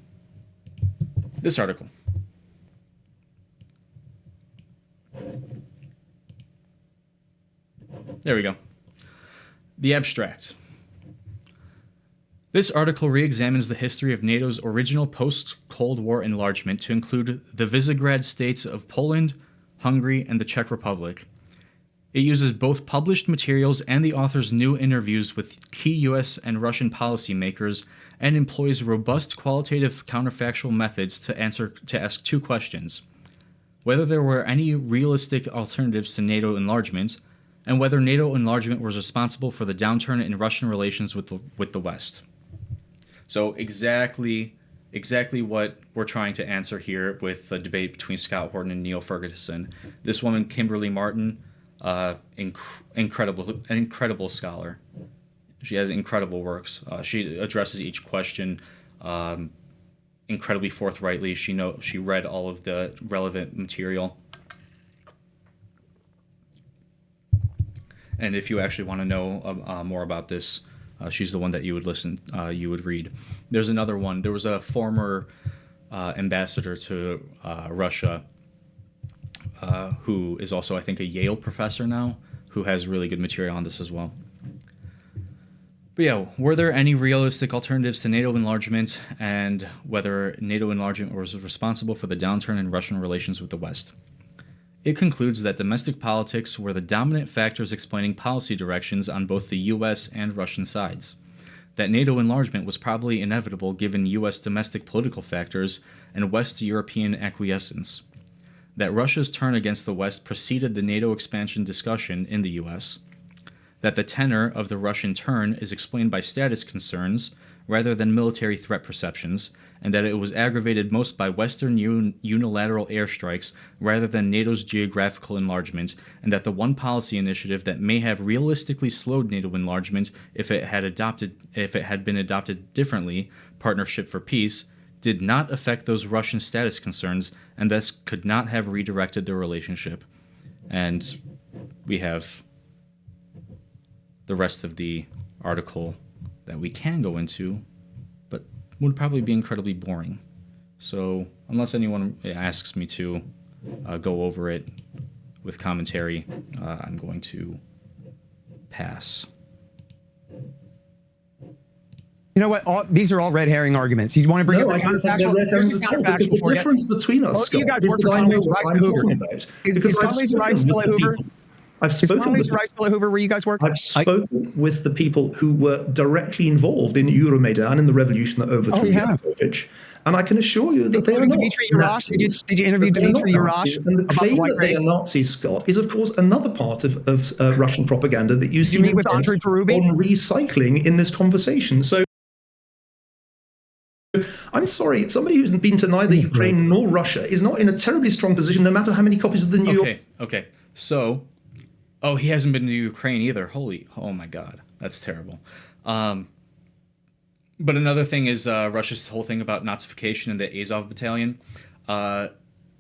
this article. There we go. The abstract. This article re-examines the history of NATO's original post-Cold War enlargement to include the Visegrad states of Poland, Hungary, and the Czech Republic. It uses both published materials and the author's new interviews with key US and Russian policymakers and employs robust qualitative counterfactual methods to ask two questions. whether there were any realistic alternatives to NATO enlargement, and whether NATO enlargement was responsible for the downturn in Russian relations with the West. So exactly what we're trying to answer here with the debate between Scott Horton and Niall Fergason. This woman, Kimberly Martin, incredible scholar. She has incredible works. She addresses each question incredibly forthrightly. She read all of the relevant material. And if you actually want to know more about this, she's the one that you would read. There's another one. There was a former ambassador to Russia who is also, I think, a Yale professor now, who has really good material on this as well. But yeah, were there any realistic alternatives to NATO enlargement, and whether NATO enlargement was responsible for the downturn in Russian relations with the West? It concludes that domestic politics were the dominant factors explaining policy directions on both the U.S. and Russian sides, that NATO enlargement was probably inevitable given U.S. domestic political factors and West European acquiescence, that Russia's turn against the West preceded the NATO expansion discussion in the U.S., that the tenor of the Russian turn is explained by status concerns rather than military threat perceptions, and that it was aggravated most by Western unilateral airstrikes rather than NATO's geographical enlargement, and that the one policy initiative that may have realistically slowed NATO enlargement if it had been adopted differently, Partnership for Peace, did not affect those Russian status concerns and thus could not have redirected the relationship. And we have the rest of the article that we can go into, but would probably be incredibly boring. So unless anyone asks me to go over it with commentary, I'm going to pass.
You know what? These are all red herring arguments. You want to bring
No,
up
I don't think they're red herrings at all, because the difference between us, Scott,
you guys
is
work for
that I know
Condoleezza
what
Rice
I'm
to Hoover.
talking about.
Is
Because I've
Condoleezza Rice
spoken
still
with
at
the
Hoover?
people. I've
Is
spoken with
Condoleezza Rice still at Hoover where you guys work?
I've spoken with the people who were directly involved in Euromaidan in the revolution that overthrew Yanukovych, and I can assure you that they are not
Dmitry Yarosh?
Nazis.
Did you interview
That they are
Dmitry
not
Yarosh
Nazis. And the
about the
claim
white
that they
race?
are Nazis, Scott, is of course another part of Russian propaganda that you see
meet with Andrei Perubi?
on recycling in this conversation. So I'm sorry, somebody who's been to neither Ukraine nor Russia is not in a terribly strong position, no matter how many copies of the New York.
Okay. So, he hasn't been to Ukraine either. Oh my God, that's terrible. But another thing is Russia's whole thing about Nazification in the Azov Battalion. The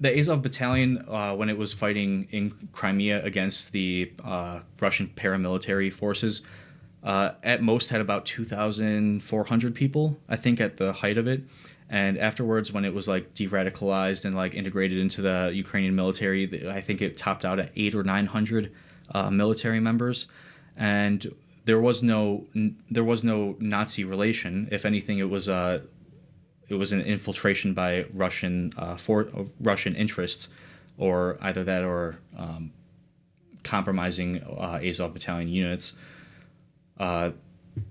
Azov Battalion, when it was fighting in Crimea against the Russian paramilitary forces, at most had about 2,400 people, I think, at the height of it. And afterwards, when it was like de-radicalized and like integrated into the Ukrainian military, I think it topped out at 800 or 900 military members. And there was no Nazi relation. If anything, it was an infiltration by Russian interests, or either that or compromising Azov Battalion units.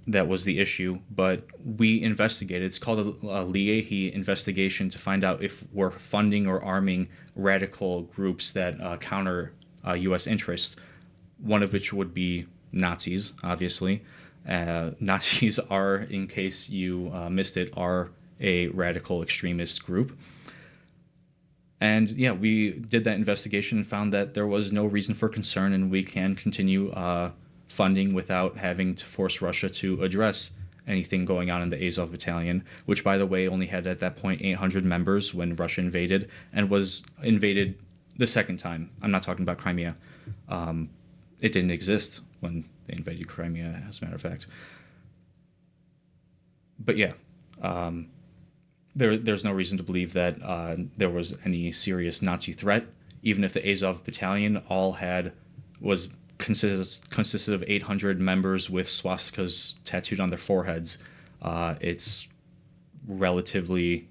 That was the issue, but we investigated. It's called a Leahy investigation to find out if we're funding or arming radical groups that counter U.S. interests, one of which would be Nazis, obviously. Nazis are, in case you missed it, are a radical extremist group. And yeah, we did that investigation and found that there was no reason for concern, and we can continue funding without having to force Russia to address anything going on in the Azov Battalion, which, by the way, only had at that point 800 members when Russia invaded, and was invaded the second time. I'm not talking about Crimea. It didn't exist when they invaded Crimea, as a matter of fact. But yeah, there's no reason to believe that there was any serious Nazi threat, even if the Azov Battalion consisted of 800 members with swastikas tattooed on their foreheads. It's relatively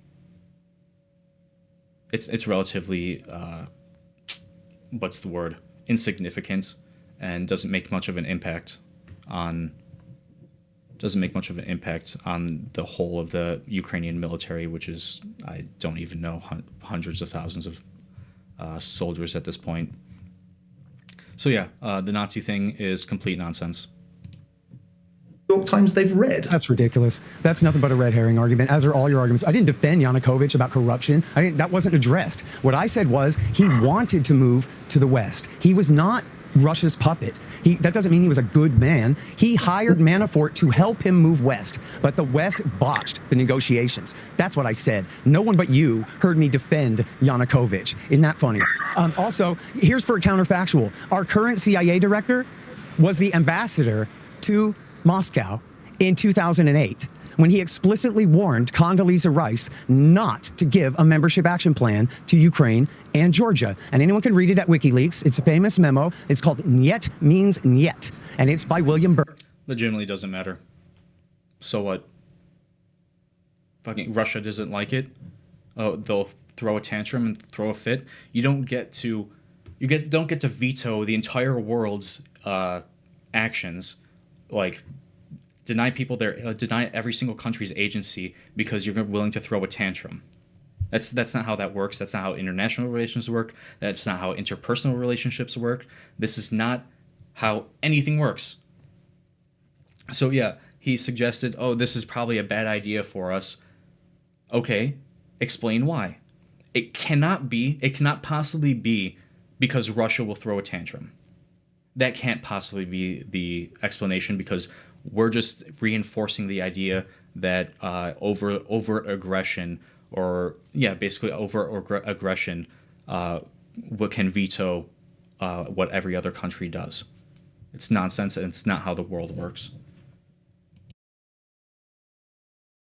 what's the word, insignificant, and doesn't make much of an impact on the whole of the Ukrainian military, which is, I don't even know, hundreds of thousands soldiers at this point. So yeah, the Nazi thing is complete nonsense.
York Times they've read.
That's ridiculous. That's nothing but a red herring argument, as are all your arguments. I didn't defend Yanukovych about corruption. That wasn't addressed. What I said was he wanted to move to the West. He was not Russia's puppet. That doesn't mean he was a good man. He hired Manafort to help him move west, but the West botched the negotiations. That's what I said. No one but you heard me defend Yanukovych. Isn't that funny? Also, here's for a counterfactual. Our current CIA director was the ambassador to Moscow in 2008 when he explicitly warned Condoleezza Rice not to give a membership action plan to Ukraine and Georgia. And anyone can read it at WikiLeaks. It's a famous memo. It's called Niet Means Niet, and it's by William Burke.
Legitimately doesn't matter. So what? Fucking Russia doesn't like it. Oh, they'll throw a tantrum and throw a fit. You don't get to veto the entire world's actions, like deny every single country's agency because you're willing to throw a tantrum. That's not how that works. That's not how international relations work. That's not how interpersonal relationships work. This is not how anything works. So yeah, he suggested, oh, this is probably a bad idea for us. Okay, explain why. It cannot possibly be because Russia will throw a tantrum. That can't possibly be the explanation, because we're just reinforcing the idea that overt aggression, or basically overt aggression, can veto what every other country does. It's nonsense, and it's not how the world works.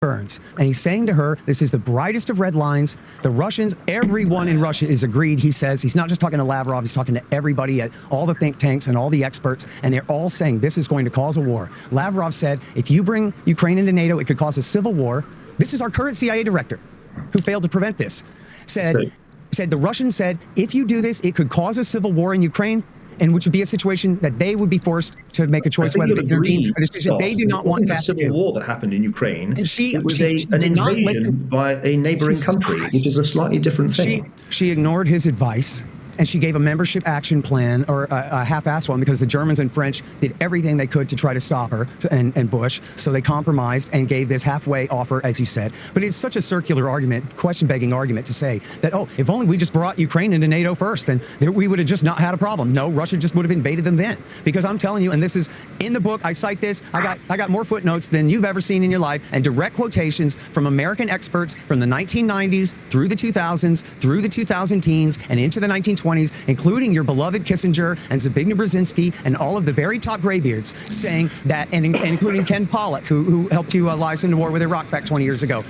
Burns. And he's saying to her, this is the brightest of red lines. The Russians, everyone in Russia is agreed. He says he's not just talking to Lavrov, he's talking to everybody at all the think tanks and all the experts, and they're all saying this is going to cause a war. Lavrov said, if you bring Ukraine into NATO, it could cause a civil war. This is our current CIA director who failed to prevent this. Said the Russians said, if you do this, it could cause a civil war in Ukraine, and which would be a situation that they would be forced to make a choice whether to intervene, a decision they do not want.
The civil war that happened in Ukraine,
and
it was an invasion by a neighboring country, which is a slightly different thing.
She ignored his advice, and she gave a membership action plan, or a half-assed one, because the Germans and French did everything they could to try to stop her and Bush. So they compromised and gave this halfway offer, as you said. But it's such a circular argument, question-begging argument, to say that, oh, if only we just brought Ukraine into NATO first, then we would have just not had a problem. No, Russia just would have invaded them then. Because I'm telling you, and this is in the book, I cite this, I got more footnotes than you've ever seen in your life, and direct quotations from American experts from the 1990s through the 2000s, through the 2010s, and into the 1920s, including your beloved Kissinger and Zbigniew Brzezinski and all of the very top graybeards, saying that, and including Ken Pollack, who helped you lies into war with Iraq back 20 years ago.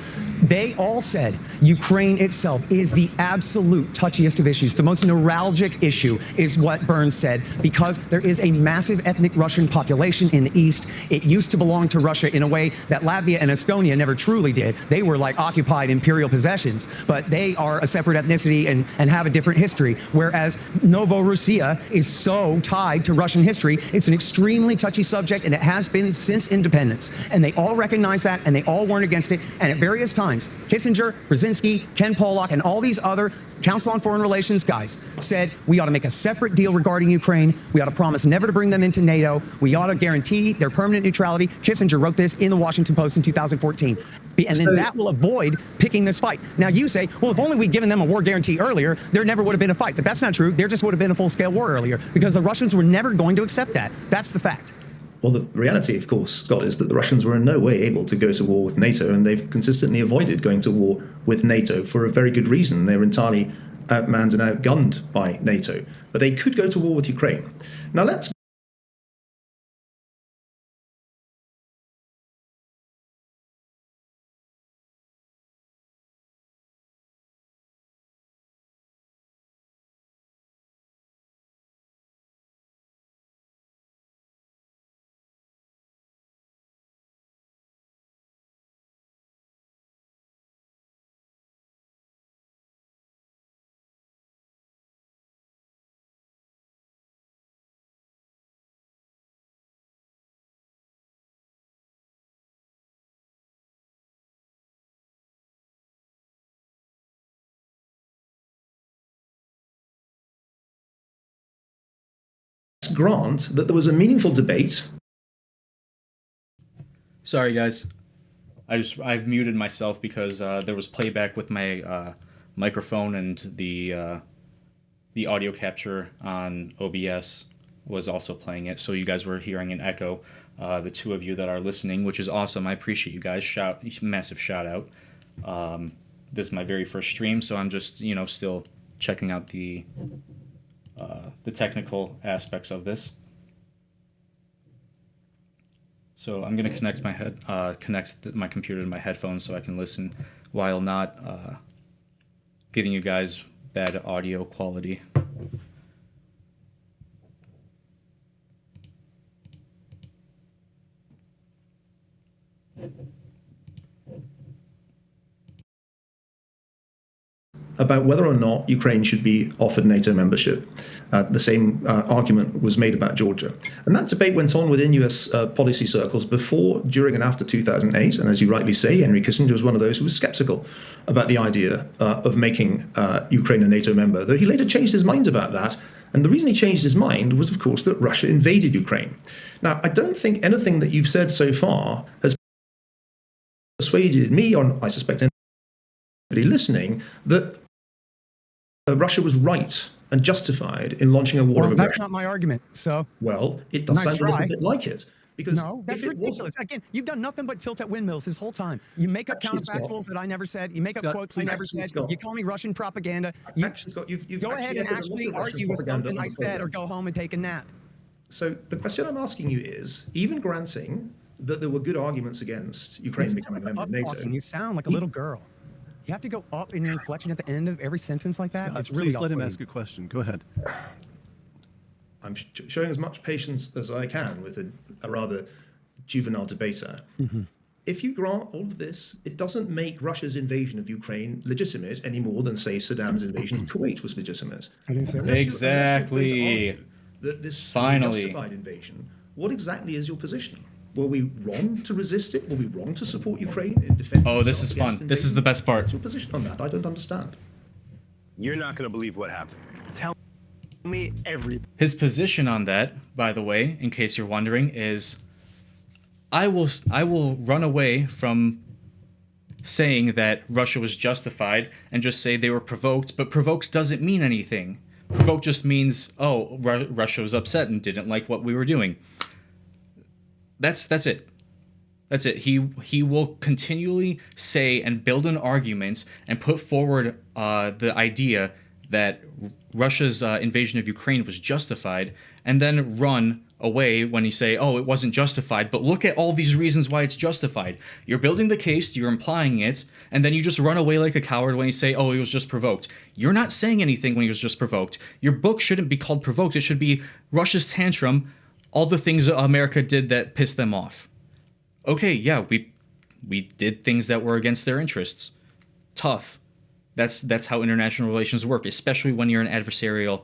They all said Ukraine itself is the absolute touchiest of issues. The most neuralgic issue is what Burns said, because there is a massive ethnic Russian population in the East. It used to belong to Russia in a way that Latvia and Estonia never truly did. They were like occupied imperial possessions, but they are a separate ethnicity and have a different history. Whereas Novorossiya is so tied to Russian history, it's an extremely touchy subject, and it has been since independence. And they all recognize that, and they all warn against it. And at various times, Kissinger, Brzezinski, Ken Pollack, and all these other Council on Foreign Relations guys said we ought to make a separate deal regarding Ukraine. We ought to promise never to bring them into NATO. We ought to guarantee their permanent neutrality. Kissinger wrote this in the Washington Post in 2014. And then that will avoid picking this fight. Now you say, well, if only we'd given them a war guarantee earlier, there never would have been a fight. But that's not true. There just would have been a full-scale war earlier, because the Russians were never going to accept that. That's the fact.
Well, the reality, of course, Scott, is that the Russians were in no way able to go to war with NATO, and they've consistently avoided going to war with NATO for a very good reason. They're entirely outmanned and outgunned by NATO. But they could go to war with Ukraine. Now, let's grant that there was a meaningful debate.
Sorry, guys. I've muted myself because there was playback with my microphone, and the audio capture on OBS was also playing it, so you guys were hearing an echo. The two of you that are listening, which is awesome. I appreciate you guys. Massive shout out. This is my very first stream, so I'm just still checking out the technical aspects of this. So I'm going to connect my computer to my headphones so I can listen while not giving you guys bad audio quality.
About whether or not Ukraine should be offered NATO membership. The same argument was made about Georgia. And that debate went on within US policy circles before, during, and after 2008. And as you rightly say, Henry Kissinger was one of those who was skeptical about the idea of making Ukraine a NATO member, though he later changed his mind about that. And the reason he changed his mind was, of course, that Russia invaded Ukraine. Now, I don't think anything that you've said so far has persuaded me, or I suspect anybody listening, that Russia was right and justified in launching a war of aggression.
That's not my argument. So,
well, it does sound a little bit like it. Because
no, that's ridiculous. Again, you've done nothing but tilt at windmills this whole time. You make up counterfactuals that I never said. You make up quotes I never said. You call me Russian propaganda.
Scott, you've
go ahead and actually argue with something I said, or go home and take a nap.
So the question I'm asking you is, even granting that there were good arguments against Ukraine becoming a member of NATO.
You sound like a little girl. You have to go up in your inflection at the end of every sentence like that.
Scott,
it's really
please let him ask a question. Go ahead.
I'm showing as much patience as I can with a rather juvenile debater. Mm-hmm. If you grant all of this, it doesn't make Russia's invasion of Ukraine legitimate any more than, say, Saddam's invasion of Kuwait was legitimate.
I didn't say that.
Exactly.
That this
Finally.
was a justified invasion. What exactly is your position? Were we wrong to resist it? Were we wrong to support Ukraine in defending?
Oh, this is fun. This is the best part.
What's your position on that? I don't understand.
You're not going to believe what happened. Tell me everything.
His position on that, by the way, in case you're wondering, is I will run away from saying that Russia was justified and just say they were provoked, but provoked doesn't mean anything. Provoked just means, oh, Russia was upset and didn't like what we were doing. That's it. That's it. He will continually say and build an argument and put forward the idea that Russia's invasion of Ukraine was justified, and then run away when you say, oh, it wasn't justified, but look at all these reasons why it's justified. You're building the case, you're implying it, and then you just run away like a coward when you say, oh, he was just provoked. You're not saying anything when he was just provoked. Your book shouldn't be called Provoked. It should be Russia's Tantrum, all the things that America did that pissed them off. Okay, yeah, we did things that were against their interests. Tough. That's how international relations work, especially when you're an adversarial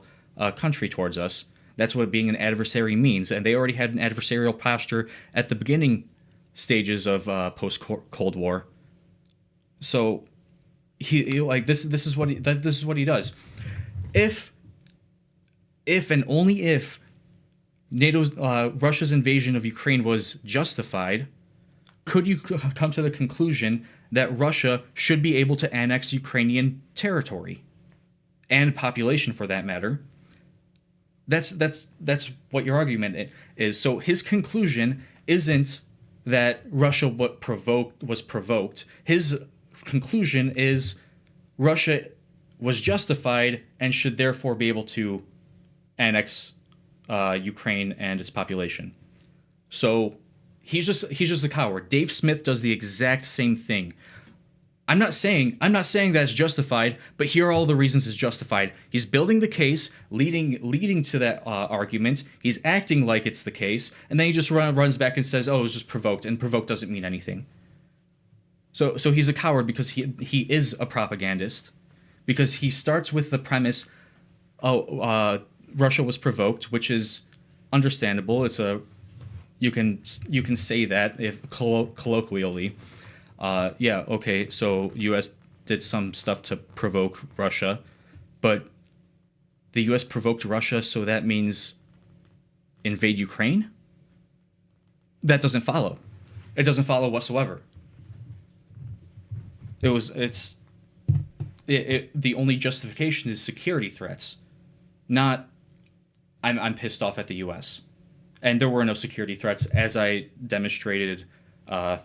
country towards us. That's what being an adversary means, and they already had an adversarial posture at the beginning stages of post-Cold War. So he like this is what he does. If and only if Russia's invasion of Ukraine was justified, could you come to the conclusion that Russia should be able to annex Ukrainian territory and population, for that matter? That's what your argument is. So his conclusion isn't that Russia was provoked. His conclusion is Russia was justified and should therefore be able to annex Ukraine and its population. So he's just a coward. Dave Smith does the exact same thing. I'm not saying that's justified, but here are all the reasons it's justified. He's building the case, leading to that argument. He's acting like it's the case, and then he just runs back and says, "Oh, it was just provoked," and provoked doesn't mean anything. So he's a coward because he is a propagandist, because he starts with the premise, Russia was provoked, which is understandable. You can say that if colloquially. Yeah, okay, so U.S. did some stuff to provoke Russia, but the U.S. provoked Russia, so that means invade Ukraine? That doesn't follow. It doesn't follow whatsoever. The only justification is security threats, not I'm pissed off at the U.S. And there were no security threats, as I demonstrated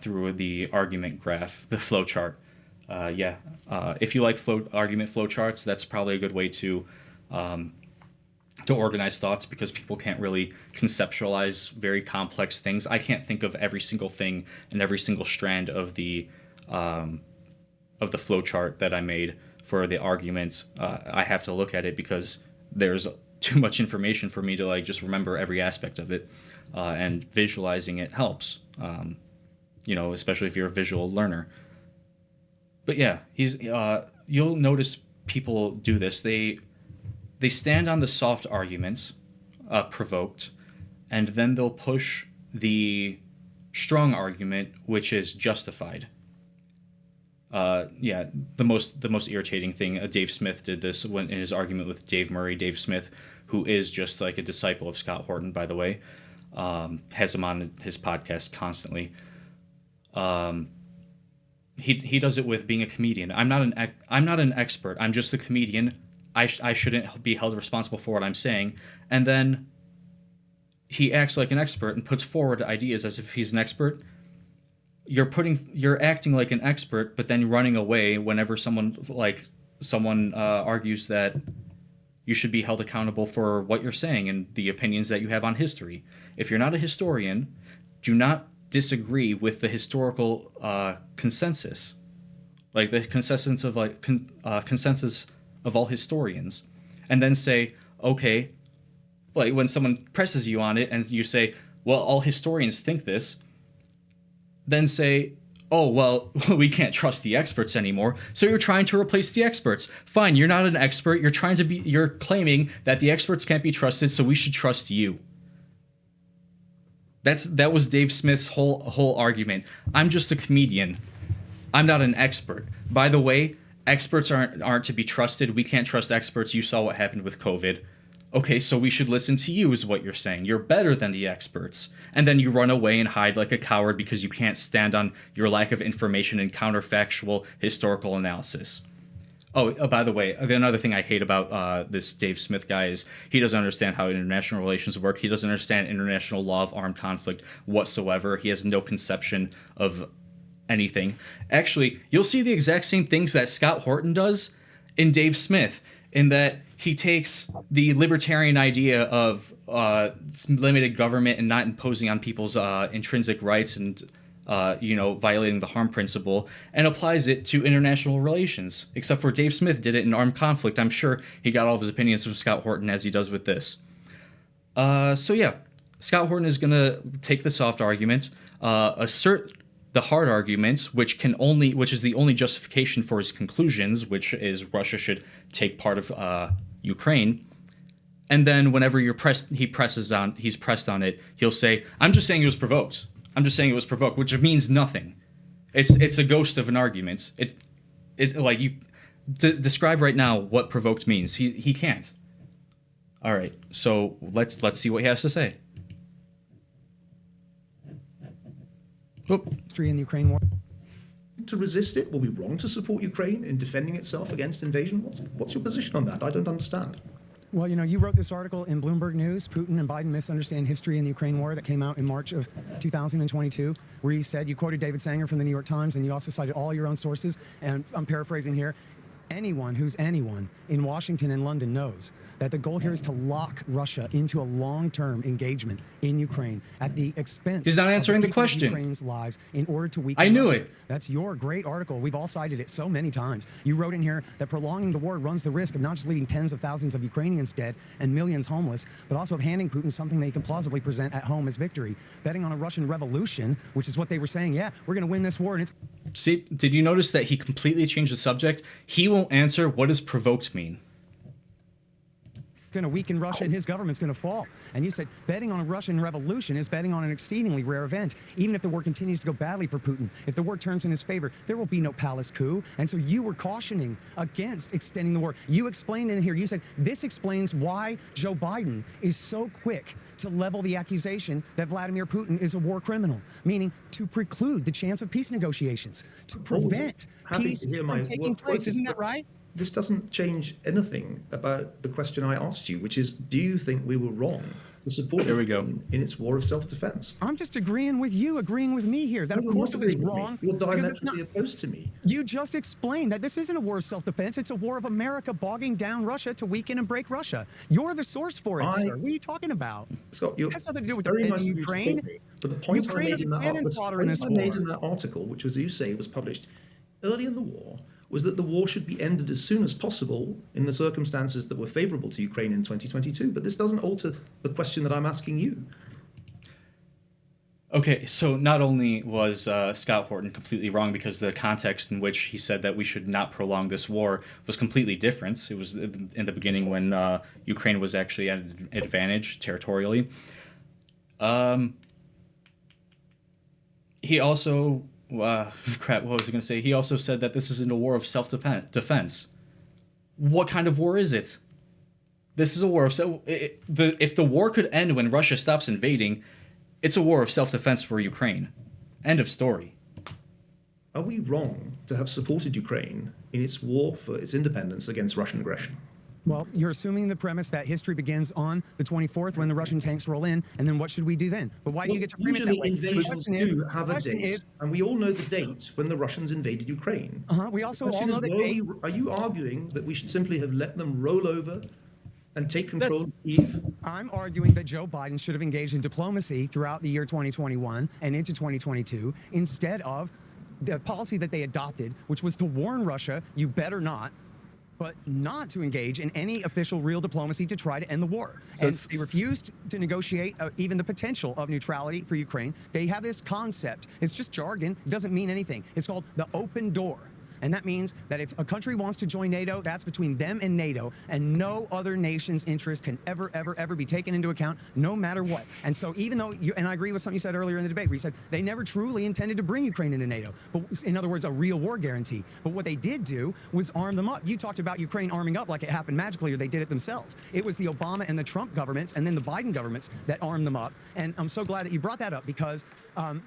through the argument graph, the flow chart. If you like argument flow charts, that's probably a good way to organize thoughts, because people can't really conceptualize very complex things. I can't think of every single thing and every single strand of the flow chart that I made for the arguments. I have to look at it because there's too much information for me to like just remember every aspect of it, and visualizing it helps. Especially if you're a visual learner. But yeah, you'll notice people do this. They stand on the soft arguments, provoked, and then they'll push the strong argument, which is justified. The most irritating thing, Dave Smith did this in his argument with Dave Murray. Dave Smith, who is just like a disciple of Scott Horton, by the way, has him on his podcast constantly. He does it with being a comedian. I'm not an expert. I'm just a comedian. I shouldn't be held responsible for what I'm saying. And then he acts like an expert and puts forward ideas as if he's an expert. You're acting like an expert, but then running away whenever someone argues that you should be held accountable for what you're saying and the opinions that you have on history. If you're not a historian, do not disagree with the historical consensus, like the consensus of all historians, and then say, okay, like when someone presses you on it and you say, well, all historians think this, then say, oh, well, we can't trust the experts anymore, so you're trying to replace the experts. Fine, you're not an expert. You're claiming that the experts can't be trusted, so we should trust you. That was Dave Smith's whole argument. I'm just a comedian. I'm not an expert. By the way, experts aren't to be trusted. We can't trust experts. You saw what happened with COVID. Okay, so we should listen to you is what you're saying. You're better than the experts. And then you run away and hide like a coward because you can't stand on your lack of information and counterfactual historical analysis. Oh, by the way, another thing I hate about this Dave Smith guy is he doesn't understand how international relations work. He doesn't understand international law of armed conflict whatsoever. He has no conception of anything. Actually, you'll see the exact same things that Scott Horton does in Dave Smith, in that he takes the libertarian idea of limited government and not imposing on people's intrinsic rights and violating the harm principle, and applies it to international relations. Except for Dave Smith did it in armed conflict. I'm sure he got all of his opinions from Scott Horton, as he does with this. Scott Horton is going to take the soft argument, assert the hard arguments, which is the only justification for his conclusions, which is Russia should take part of Ukraine. And then whenever he's pressed on it, he'll say, I'm just saying it was provoked. Which means nothing. It's a ghost of an argument. Describe right now what provoked means. He can't. All right, so let's see what he has to say.
History in the Ukraine war.
To resist it? Were we wrong to support Ukraine in defending itself against invasion? What's your position on that? I don't understand.
Well, you wrote this article in Bloomberg News, Putin and Biden Misunderstand History in the Ukraine War, that came out in March of 2022, where you quoted David Sanger from the New York Times, and you also cited all your own sources, and I'm paraphrasing here. Anyone who's anyone in Washington and London knows that the goal here is to lock Russia into a long-term engagement in Ukraine at the expense
He's not answering the question.
Of Ukraine's lives in order to weaken
I knew
Russia.
it.
That's your great article. We've all cited it so many times. You wrote in here that prolonging the war runs the risk of not just leaving tens of thousands of Ukrainians dead and millions homeless, but also of handing Putin something they can plausibly present at home as victory. Betting on a Russian revolution, which is what they were saying, yeah, we're going to win this war. And it's
See, did you notice that he completely changed the subject? He won't answer what does provoked mean.
going to weaken Russia and his government's going to fall. And you said betting on a Russian revolution is betting on an exceedingly rare event. Even if the war continues to go badly for Putin, if the war turns in his favor, there will be no palace coup. And so you were cautioning against extending the war. You explained in here, you said, this explains why Joe Biden is so quick to level the accusation that Vladimir Putin is a war criminal, meaning to preclude the chance of peace negotiations, to prevent peace from taking place. Isn't that right?
This doesn't change anything about the question I asked you, which is, do you think we were wrong to support Ukraine in its war of self-defense?
I'm just agreeing with you, agreeing with me here. That of course it was wrong.
You're diametrically opposed to me.
You just explained that this isn't a war of self-defense. It's a war of America bogging down Russia to weaken and break Russia. You're the source for it, sir. What are you talking about?
Scott,
it has nothing to do with
very nice
Ukraine.
But the point I made in
that
article, which, as you say, was published early in the war, was that the war should be ended as soon as possible in the circumstances that were favorable to Ukraine in 2022. But this doesn't alter the question that I'm asking you.
Okay, so not only was Scott Horton completely wrong because the context in which he said that we should not prolong this war was completely different. It was in the beginning when Ukraine was actually at an advantage territorially. He also... what was I going to say? He also said that this isn't a war of self-defense. What kind of war is it? This is a war of... if the war could end when Russia stops invading, it's a war of self-defense for Ukraine. End of story.
Are we wrong to have supported Ukraine in its war for its independence against Russian aggression?
Well, you're assuming the premise that history begins on the 24th when the Russian tanks roll in, and then what should we do then? But why do you get to frame it that way?
Invasions do have a date, and we all know the date when the Russians invaded Ukraine.
We also all know the date.
Are you arguing that we should simply have let them roll over and take control of Kyiv?
I'm arguing that Joe Biden should have engaged in diplomacy throughout the year 2021 and into 2022 instead of the policy that they adopted, which was to warn Russia, you better not, but not to engage in any official real diplomacy to try to end the war. So and they refused to negotiate even the potential of neutrality for Ukraine. They have this concept. It's just jargon. It doesn't mean anything. It's called the open door. And that means that if a country wants to join NATO, that's between them and NATO, and no other nation's interest can ever, ever, ever be taken into account, no matter what. And so even though, and I agree with something you said earlier in the debate, where you said they never truly intended to bring Ukraine into NATO, but in other words, a real war guarantee. But what they did do was arm them up. You talked about Ukraine arming up like it happened magically, or they did it themselves. It was the Obama and the Trump governments, and then the Biden governments that armed them up. And I'm so glad that you brought that up, because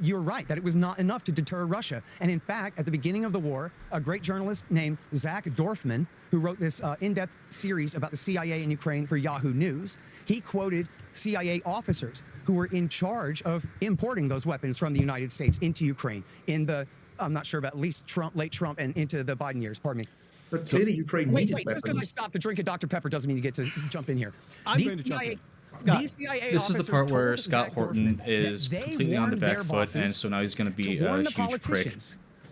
you're right, that it was not enough to deter Russia. And in fact, at the beginning of the war, a great journalist named Zach Dorfman, who wrote this in-depth series about the CIA in Ukraine for Yahoo News, he quoted CIA officers who were in charge of importing those weapons from the United States into Ukraine in the, I'm not sure about at least late Trump and into the Biden years, pardon me.
But clearly Ukraine needed weapons.
Just because I stopped to drink a Dr. Pepper doesn't mean you get to jump in here.
I'm going to jump in. Scott,
this is the part where Scott Horton is completely on the back foot, and so now he's going to be a huge prick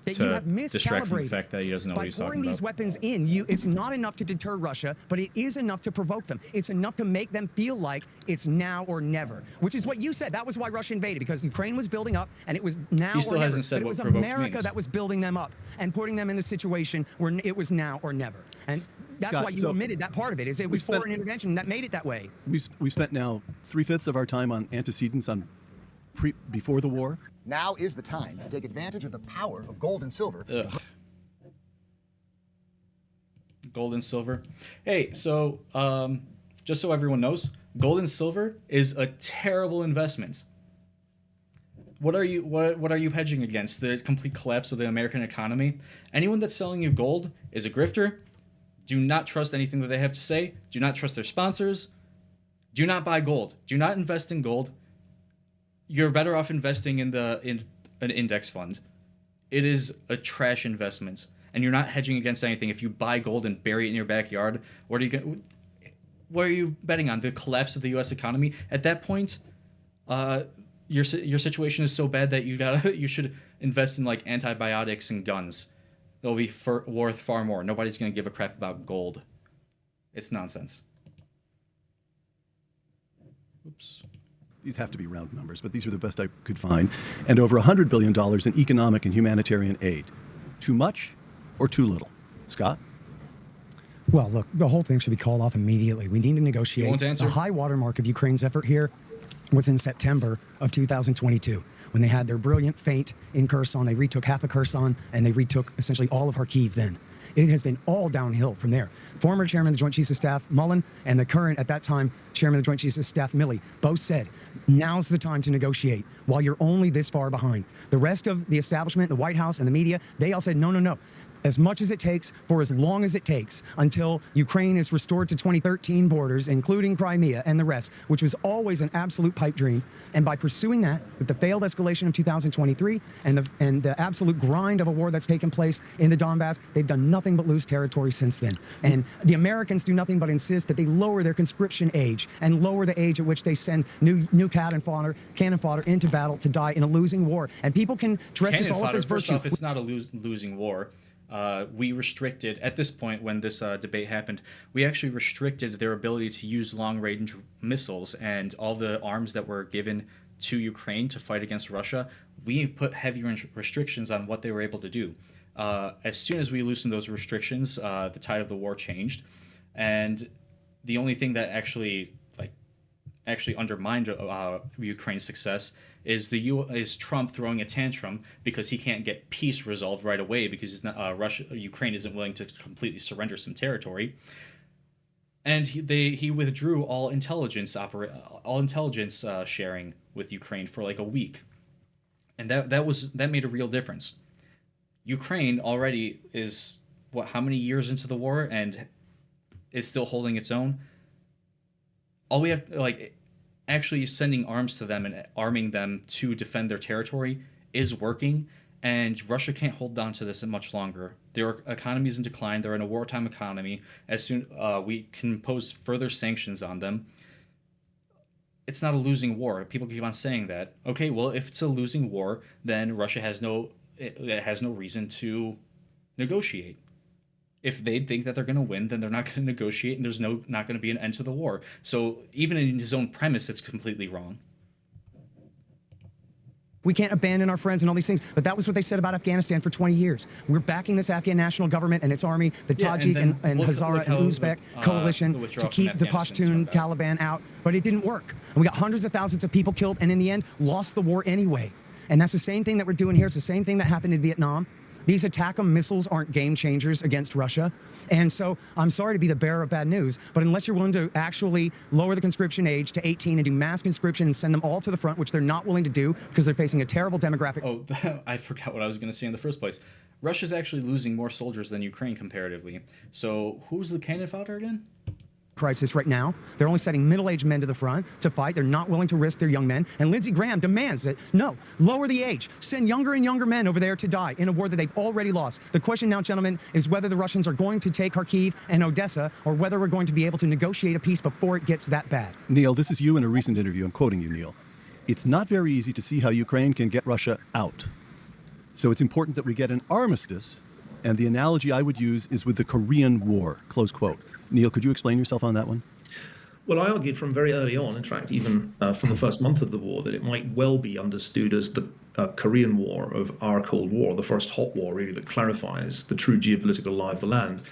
that you have
distract from the
miscalibrated
fact that he doesn't know what he's talking
pouring these
about.
weapons in. It's not enough to deter Russia, but it is enough to provoke them. It's enough to make them feel like it's now or never, which is what you said. That was why Russia invaded, because Ukraine was building up, and it was now
He still
or never.
hasn't said
But it
what
was
provoked
America
means.
that was building them up and putting them in the situation where it was now or never. And that's
Scott,
why you
so
omitted that part of it. It was foreign intervention that made it that way.
We spent now 3/5 of our time on antecedents on before the war.
Now is the time to take advantage of the power of gold and silver.
Ugh. Gold and silver. Hey, so just so everyone knows, gold and silver is a terrible investment. What are you hedging against? The complete collapse of the American economy? Anyone that's selling you gold is a grifter. Do not trust anything that they have to say. Do not trust their sponsors. Do not buy gold. Do not invest in gold. You're better off investing in an index fund. It is a trash investment, and you're not hedging against anything. If you buy gold and bury it in your backyard, what are you betting on? The collapse of the U.S. economy? At that point, your situation is so bad that you should invest in like antibiotics and guns. They'll be worth far more. Nobody's going to give a crap about gold. It's nonsense. Oops.
These have to be round numbers, but these are the best I could find. And over $100 billion in economic and humanitarian aid. Too much or too little? Scott?
Well, look, the whole thing should be called off immediately. We need to negotiate.
You want to answer?
The high watermark of Ukraine's effort here was in September of 2022, when they had their brilliant feint in Kherson. They retook half of Kherson, and they retook essentially all of Kharkiv then. It has been all downhill from there. Former Chairman of the Joint Chiefs of Staff, Mullen, and the current, at that time, Chairman of the Joint Chiefs of Staff, Milley, both said, now's the time to negotiate while you're only this far behind. The rest of the establishment, the White House, and the media, they all said, no, no, no. As much as it takes, for as long as it takes, until Ukraine is restored to 2013 borders, including Crimea and the rest, which was always an absolute pipe dream. And by pursuing that, with the failed escalation of 2023 and the absolute grind of a war that's taken place in the Donbass, they've done nothing but lose territory since then. And the Americans do nothing but insist that they lower their conscription age and lower the age at which they send new cannon fodder into battle to die in a losing war. And people can dress this all up as virtue.
First off, it's not a losing war. We restricted, at this point when this debate happened, we actually restricted their ability to use long-range missiles, and all the arms that were given to Ukraine to fight against Russia, we put heavy restrictions on what they were able to do. As soon as we loosened those restrictions, the tide of the war changed, and the only thing that actually undermined Ukraine's success is Trump throwing a tantrum because he can't get peace resolved right away because Ukraine isn't willing to completely surrender some territory, and he withdrew all intelligence sharing with Ukraine for like a week, and that made a real difference. Ukraine already is how many years into the war and is still holding its own. All we have, actually sending arms to them and arming them to defend their territory is working, and Russia can't hold on to this much longer. Their economy is in decline. They're in a wartime economy. As soon we can impose further sanctions on them, it's not a losing war. People keep on saying that. Okay, well, if it's a losing war, then Russia has no reason to negotiate. If they think that they're going to win, then they're not going to negotiate, and there's not going to be an end to the war. So even in his own premise, it's completely wrong.
We can't abandon our friends and all these things. But that was what they said about Afghanistan for 20 years. We're backing this Afghan national government and its army, the Tajik and Hazara and Uzbek coalition to keep the Pashtun Taliban out. But it didn't work. And we got hundreds of thousands of people killed, and in the end, lost the war anyway. And that's the same thing that we're doing here. It's the same thing that happened in Vietnam. These ATACMS missiles aren't game changers against Russia. And so I'm sorry to be the bearer of bad news, but unless you're willing to actually lower the conscription age to 18 and do mass conscription and send them all to the front, which they're not willing to do because they're facing a terrible demographic.
Oh, I forgot what I was going to say in the first place. Russia's actually losing more soldiers than Ukraine comparatively. So who's the cannon fodder again?
Crisis right now. They're only sending middle-aged men to the front to fight. They're not willing to risk their young men. And Lindsey Graham demands that, no, lower the age. Send younger and younger men over there to die in a war that they've already lost. The question now, gentlemen, is whether the Russians are going to take Kharkiv and Odessa, or whether we're going to be able to negotiate a peace before it gets that bad.
Neil, this is you in a recent interview. I'm quoting you, Neil. It's not very easy to see how Ukraine can get Russia out. So it's important that we get an armistice, and the analogy I would use is with the Korean War, close quote. Neil, could you explain yourself on that one?
Well, I argued from very early on, in fact, even from the first month of the war, that it might well be understood as the Korean War of our Cold War, the first hot war, really, that clarifies the true geopolitical lie of the land.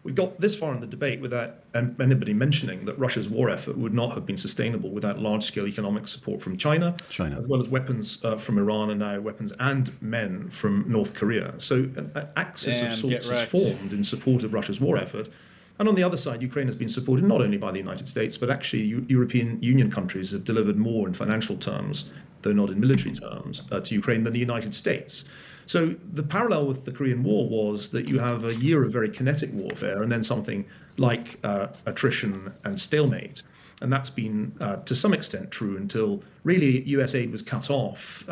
We got this far in the debate without anybody mentioning that Russia's war effort would not have been sustainable without large-scale economic support from China, as well as weapons from Iran, and now weapons and men from North Korea. So an axis of sorts is formed in support of Russia's war effort. And on the other side, Ukraine has been supported not only by the United States, but actually European Union countries have delivered more in financial terms, though not in military terms, to Ukraine than the United States. So the parallel with the Korean War was that you have a year of very kinetic warfare and then something like attrition and stalemate. And that's been, to some extent, true until really US aid was cut off,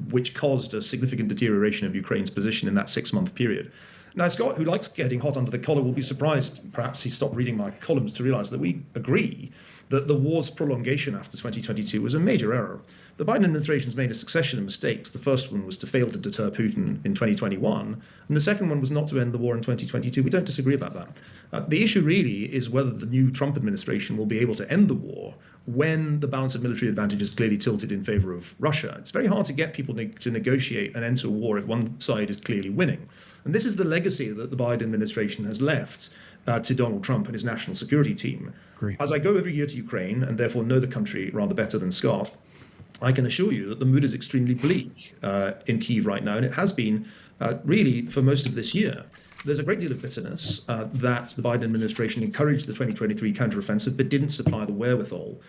which caused a significant deterioration of Ukraine's position in that 6-month period. Now, Scott, who likes getting hot under the collar, will be surprised, perhaps he stopped reading my columns to realize that we agree that the war's prolongation after 2022 was a major error. The Biden administration's made a succession of mistakes. The first one was to fail to deter Putin in 2021, and the second one was not to end the war in 2022. We don't disagree about that. The issue really is whether the new Trump administration will be able to end the war when the balance of military advantage is clearly tilted in favor of Russia. It's very hard to get people to negotiate an end to a war if one side is clearly winning. And this is the legacy that the Biden administration has left to Donald Trump and his national security team.
Agree.
As I go every year to Ukraine and therefore know the country rather better than Scott, I can assure you that the mood is extremely bleak in Kyiv right now, and it has been really for most of this year. There's a great deal of bitterness that the Biden administration encouraged the 2023 counteroffensive but didn't supply the wherewithal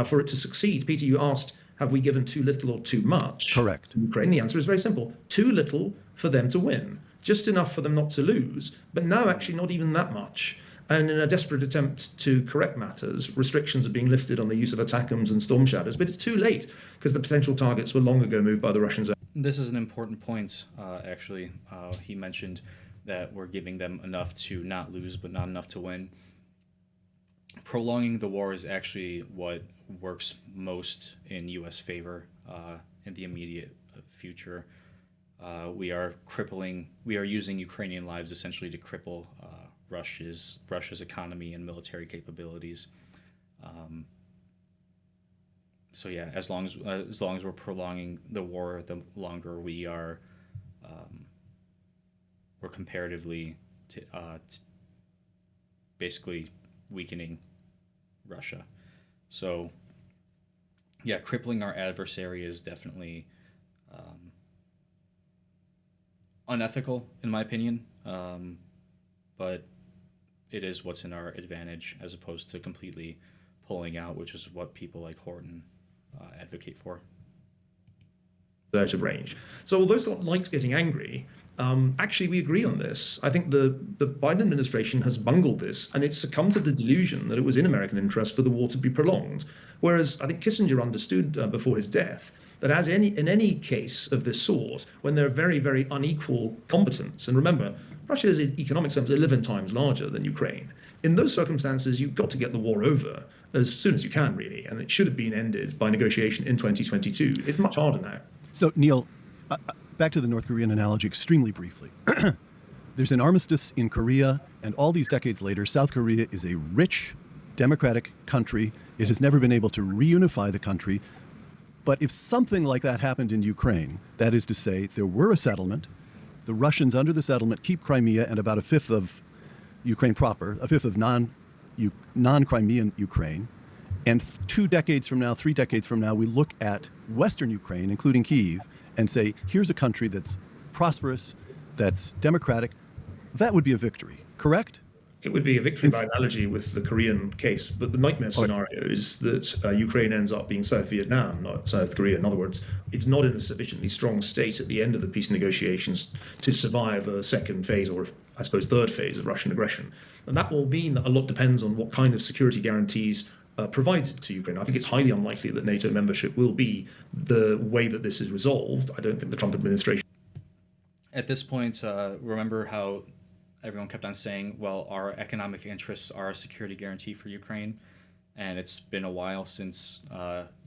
for it to succeed. Peter, you asked, have we given too little or too much?
Correct.
To Ukraine? The answer is very simple. Too little for them to win. Just enough for them not to lose, but now actually not even that much. And in a desperate attempt to correct matters, restrictions are being lifted on the use of ATACMS and Storm Shadows, but it's too late because the potential targets were long ago moved by the Russians.
This is an important point, actually. He mentioned that we're giving them enough to not lose, but not enough to win. Prolonging the war is actually what works most in U.S. favor in the immediate future. We are using Ukrainian lives essentially to cripple Russia's economy and military capabilities. So yeah, as long as we're prolonging the war, the longer we are, we're comparatively basically weakening Russia. So yeah, crippling our adversary is definitely unethical, in my opinion, but it is what's in our advantage as opposed to completely pulling out, which is what people like Horton advocate for.
Out of range. So although Scott likes getting angry, actually we agree on this. I think the Biden administration has bungled this, and it's succumbed to the delusion that it was in American interest for the war to be prolonged. Whereas I think Kissinger understood before his death that in any case of this sort, when there are very, very unequal combatants, and remember, Russia is in economic terms 11 times larger than Ukraine. In those circumstances, you've got to get the war over as soon as you can, really, and it should have been ended by negotiation in 2022. It's much harder now.
So, Neil, back to the North Korean analogy extremely briefly. There's an armistice in Korea, and all these decades later, South Korea is a rich, democratic country. It has never been able to reunify the country. But if something like that happened in Ukraine, that is to say, there were a settlement, the Russians under the settlement keep Crimea and about a fifth of Ukraine proper, a fifth of non-Crimean Ukraine, and 2 decades from now, 3 decades from now, we look at Western Ukraine, including Kyiv, and say, here's a country that's prosperous, that's democratic. That would be a victory, correct?
It would be a victory by analogy with the Korean case, but the nightmare scenario is that Ukraine ends up being South Vietnam, not South Korea. In other words, it's not in a sufficiently strong state at the end of the peace negotiations to survive a second phase, or I suppose third phase, of Russian aggression. And that will mean that a lot depends on what kind of security guarantees provided to Ukraine. I think it's highly unlikely that NATO membership will be the way that this is resolved. I don't think the Trump administration...
At this point, remember how everyone kept on saying, well, our economic interests are a security guarantee for Ukraine, and it's been a while since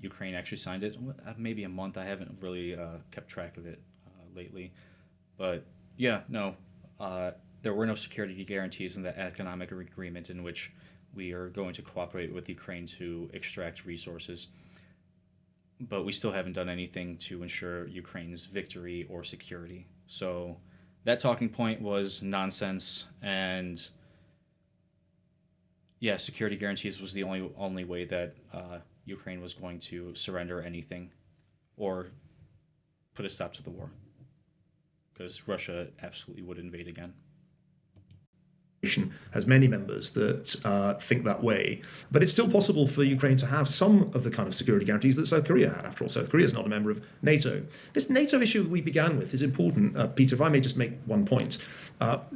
Ukraine actually signed it. Maybe a month. I haven't really kept track of it lately. But yeah, no, there were no security guarantees in the economic agreement in which we are going to cooperate with Ukraine to extract resources. But we still haven't done anything to ensure Ukraine's victory or security. So that talking point was nonsense, and yeah, security guarantees was the only way that Ukraine was going to surrender anything or put a stop to the war, because Russia absolutely would invade again.
Has many members that think that way, but it's still possible for Ukraine to have some of the kind of security guarantees that South Korea had. After all, South Korea is not a member of NATO. This NATO issue we began with is important. Peter, if I may just make one point.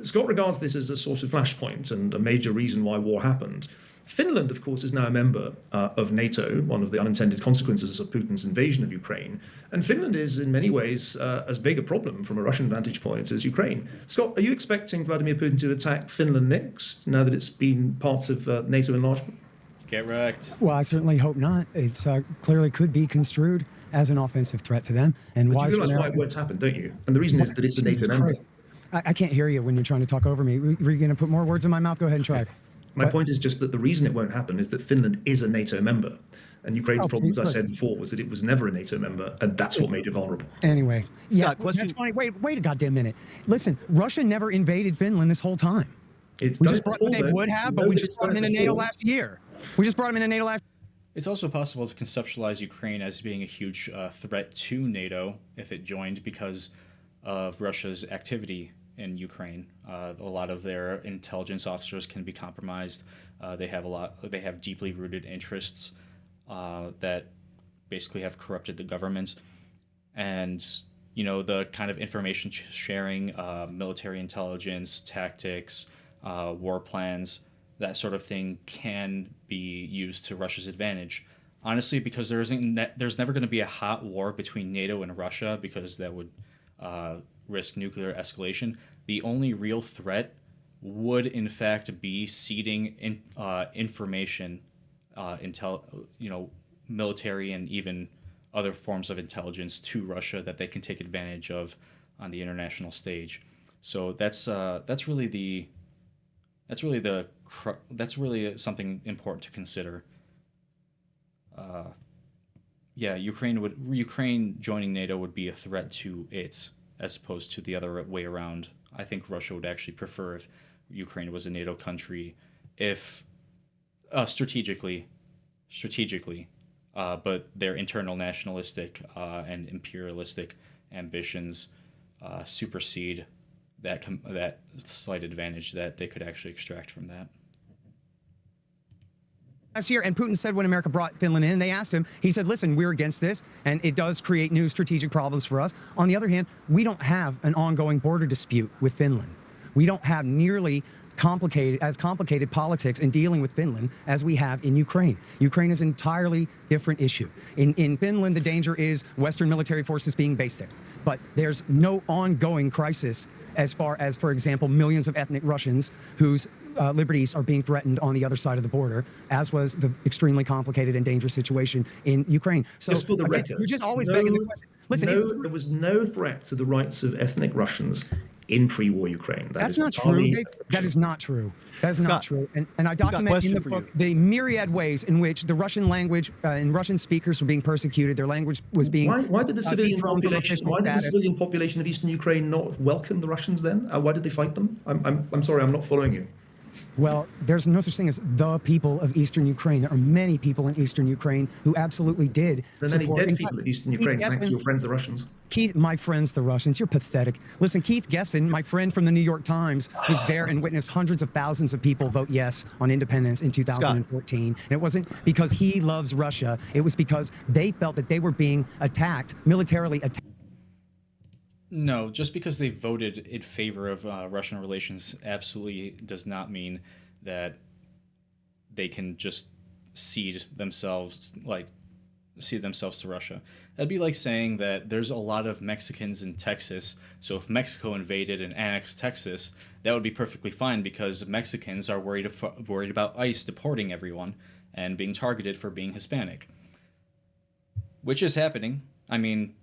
Scott regards this as a sort of flashpoint and a major reason why war happened. Finland, of course, is now a member of NATO, one of the unintended consequences of Putin's invasion of Ukraine. And Finland is, in many ways, as big a problem from a Russian vantage point as Ukraine. Scott, are you expecting Vladimir Putin to attack Finland next, now that it's been part of NATO enlargement?
Get wrecked.
Well, I certainly hope not. It's clearly could be construed as an offensive threat to them. And
but you realize why it won't happen, don't you? And the reason is that it's a NATO member.
I can't hear you when you're trying to talk over me. Were you going to put more words in my mouth? Go ahead and try.
My point is just that the reason it won't happen is that Finland is a NATO member. And Ukraine's problem, as I said before, was that it was never a NATO member, and that's what made it vulnerable.
Anyway,
Scott, question.
That's funny. Wait a goddamn minute. Listen, Russia never invaded Finland this whole time.
It
We
does
just brought they
although
would have, but we
nobody's
just brought
done
them
it
into NATO
before.
last year. We just brought them into NATO last.
It's also possible to conceptualize Ukraine as being a huge threat to NATO if it joined because of Russia's activity in Ukraine. A lot of their intelligence officers can be compromised. They have deeply rooted interests that basically have corrupted the government, and the kind of information sharing, military intelligence, tactics, war plans, that sort of thing can be used to Russia's advantage. Honestly, because there's never going to be a hot war between NATO and Russia, because that would risk nuclear escalation. The only real threat would, in fact, be ceding information, military and even other forms of intelligence to Russia that they can take advantage of on the international stage. So that's really something important to consider. Ukraine joining NATO would be a threat to it, as opposed to the other way around. I think Russia would actually prefer if Ukraine was a NATO country, if strategically, but their internal nationalistic and imperialistic ambitions supersede that slight advantage that they could actually extract from that.
Last year, and Putin said when America brought Finland in, they asked him, he said, listen, we're against this, and it does create new strategic problems for us. On the other hand, we don't have an ongoing border dispute with Finland. We don't have nearly complicated politics in dealing with Finland as we have in Ukraine. Ukraine is an entirely different issue. In Finland, the danger is Western military forces being based there. But there's no ongoing crisis as far as, for example, millions of ethnic Russians whose liberties are being threatened on the other side of the border, as was the extremely complicated and dangerous situation in Ukraine. So
just for the
again,
record,
you're just always begging the question. Listen,
there was no threat to the rights of ethnic Russians in pre-war Ukraine.
That's not true. That is not true. That is not true. And I document in the book the myriad ways in which the Russian language and Russian speakers were being persecuted. Their language was being
Why did the civilian population? Why did the
status.
civilian population of Eastern Ukraine not welcome the Russians then? Why did they fight them? I'm sorry, I'm not following you.
Well, there's no such thing as the people of Eastern Ukraine. There are many people in Eastern Ukraine who absolutely did.
There are many dead people in Eastern Ukraine, thanks to your friends, the Russians.
Keith, my friends, the Russians, you're pathetic. Listen, Keith Gesson, my friend from the New York Times, was there and witnessed hundreds of thousands of people vote yes on independence in 2014. And it wasn't because he loves Russia. It was because they felt that they were being attacked, militarily attacked.
No, just because they voted in favor of Russian relations absolutely does not mean that they can just cede themselves to Russia. That'd be like saying that there's a lot of Mexicans in Texas, so if Mexico invaded and annexed Texas, that would be perfectly fine because Mexicans are worried about ICE deporting everyone and being targeted for being Hispanic, which is happening. I mean,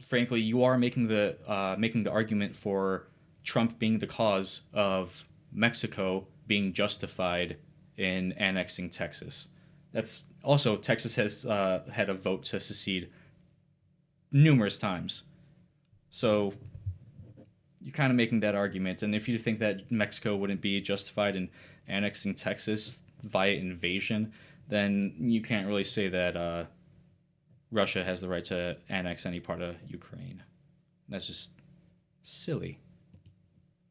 frankly, you are making the argument for Trump being the cause of Mexico being justified in annexing Texas. That's also, Texas has had a vote to secede numerous times. So you're kind of making that argument. And if you think that Mexico wouldn't be justified in annexing Texas via invasion, then you can't really say that Russia has the right to annex any part of Ukraine. That's just silly.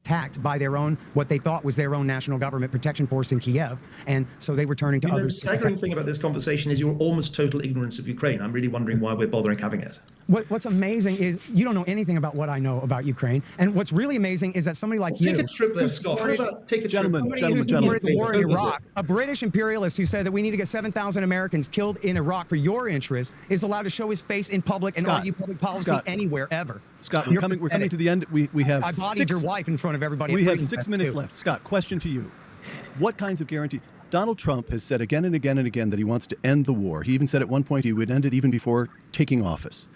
Attacked by their own, what they thought was their own national government protection force in Kiev, and so they were turning to others.
The staggering thing about this conversation is your almost total ignorance of Ukraine. I'm really wondering why we're bothering having it.
What's amazing is you don't know anything about what I know about Ukraine, and what's really amazing is that somebody like you...
Take a trip there, Scott. How about take a trip?
Somebody who's supported the war in Iraq, a British imperialist who said that we need to get 7,000 Americans killed in Iraq for your interests, is allowed to show his face in public and argue public policy anywhere, ever.
Scott, we're coming to the end. We have
I bodied your wife in front of everybody.
We have 6 minutes left. Scott, question to you. What kinds of guarantee... Donald Trump has said again and again and again that he wants to end the war. He even said at one point he would end it even before taking office.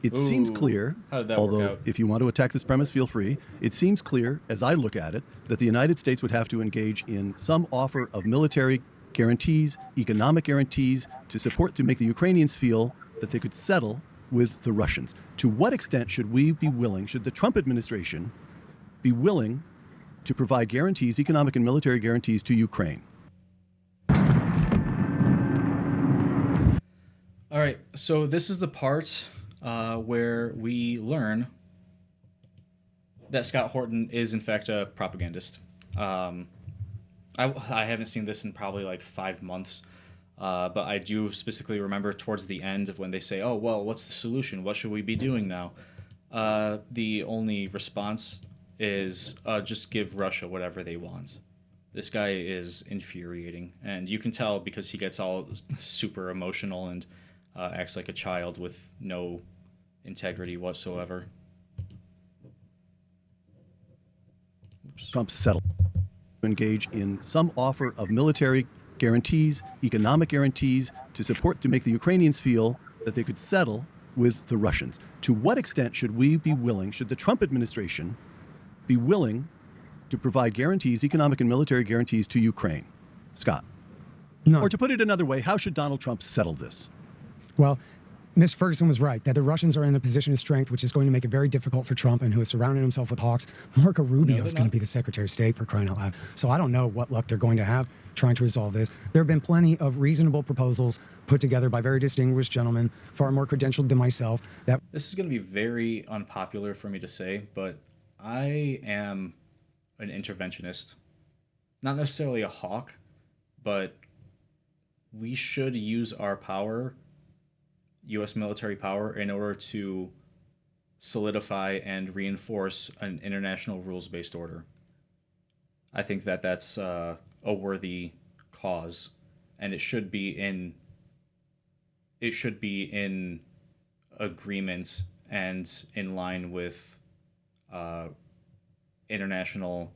It seems clear, although if you want to attack this premise, feel free. It seems clear, as I look at it, that the United States would have to engage in some offer of military guarantees, economic guarantees, to make the Ukrainians feel that they could settle with the Russians. To what extent should we be willing, should the Trump administration be willing to provide guarantees, economic and military guarantees to Ukraine.
All right, so this is the part where we learn that Scott Horton is in fact a propagandist. I haven't seen this in probably like 5 months, but I do specifically remember towards the end of when they say, "Oh well, what's the solution? What should we be doing now?" The only response is just give Russia whatever they want. This guy is infuriating, and you can tell because he gets all super emotional and acts like a child with no integrity whatsoever.
Trump settled to engage in some offer of military guarantees, economic guarantees to make the Ukrainians feel that they could settle with the Russians. To what extent should the Trump administration be willing to provide guarantees, economic and military guarantees to Ukraine? Scott.
No.
Or to put it another way, how should Donald Trump settle this?
Well, Ms. Fergason was right that the Russians are in a position of strength, which is going to make it very difficult for Trump, and who has surrounded himself with hawks. Marco Rubio is going to be the Secretary of State, for crying out loud. So I don't know what luck they're going to have trying to resolve this. There have been plenty of reasonable proposals put together by very distinguished gentlemen, far more credentialed than myself.
This is going to be very unpopular for me to say, but I am an interventionist. Not necessarily a hawk, but we should use our power, U.S. military power, in order to solidify and reinforce an international rules-based order. I think that that's a worthy cause, and it should be in agreement and in line with international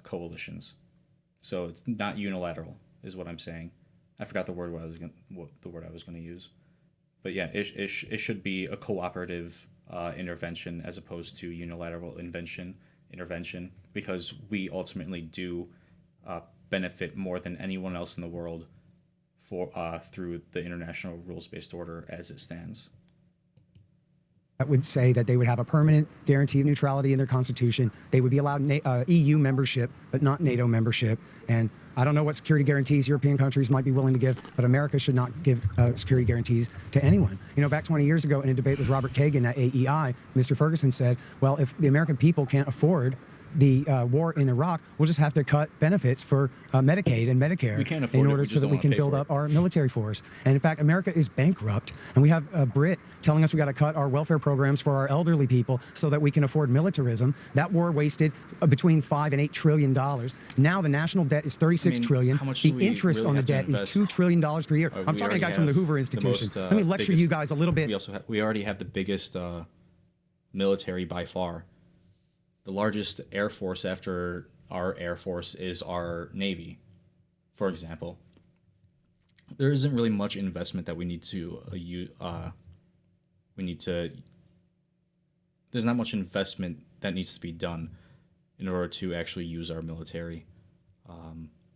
coalitions. So it's not unilateral, is what I'm saying. I forgot the word the word I was going to use. But yeah, it should be a cooperative intervention as opposed to unilateral intervention, because we ultimately do benefit more than anyone else in the world through the international rules-based order as it stands.
That would say that they would have a permanent guarantee of neutrality in their constitution. They would be allowed EU membership, but not NATO membership. And I don't know what security guarantees European countries might be willing to give, but America should not give security guarantees to anyone. You know, back 20 years ago in a debate with Robert Kagan at AEI, Mr. Fergason said, well, if the American people can't afford the war in Iraq, we'll just have to cut benefits for Medicaid and Medicare in order so that we can build up our military force. And in fact, America is bankrupt, and we have a Brit telling us we got to cut our welfare programs for our elderly people so that we can afford militarism. That war wasted between $5 and $8 trillion. Now the national debt is $36 trillion. The interest on the debt is $2 trillion per year. I'm talking to guys from the Hoover Institution. Let me lecture you guys a little bit.
We already have the biggest military by far. The largest air force after our air force is our Navy, for example. There isn't really much investment that we need to there's not much investment that needs to be done in order to actually use our military,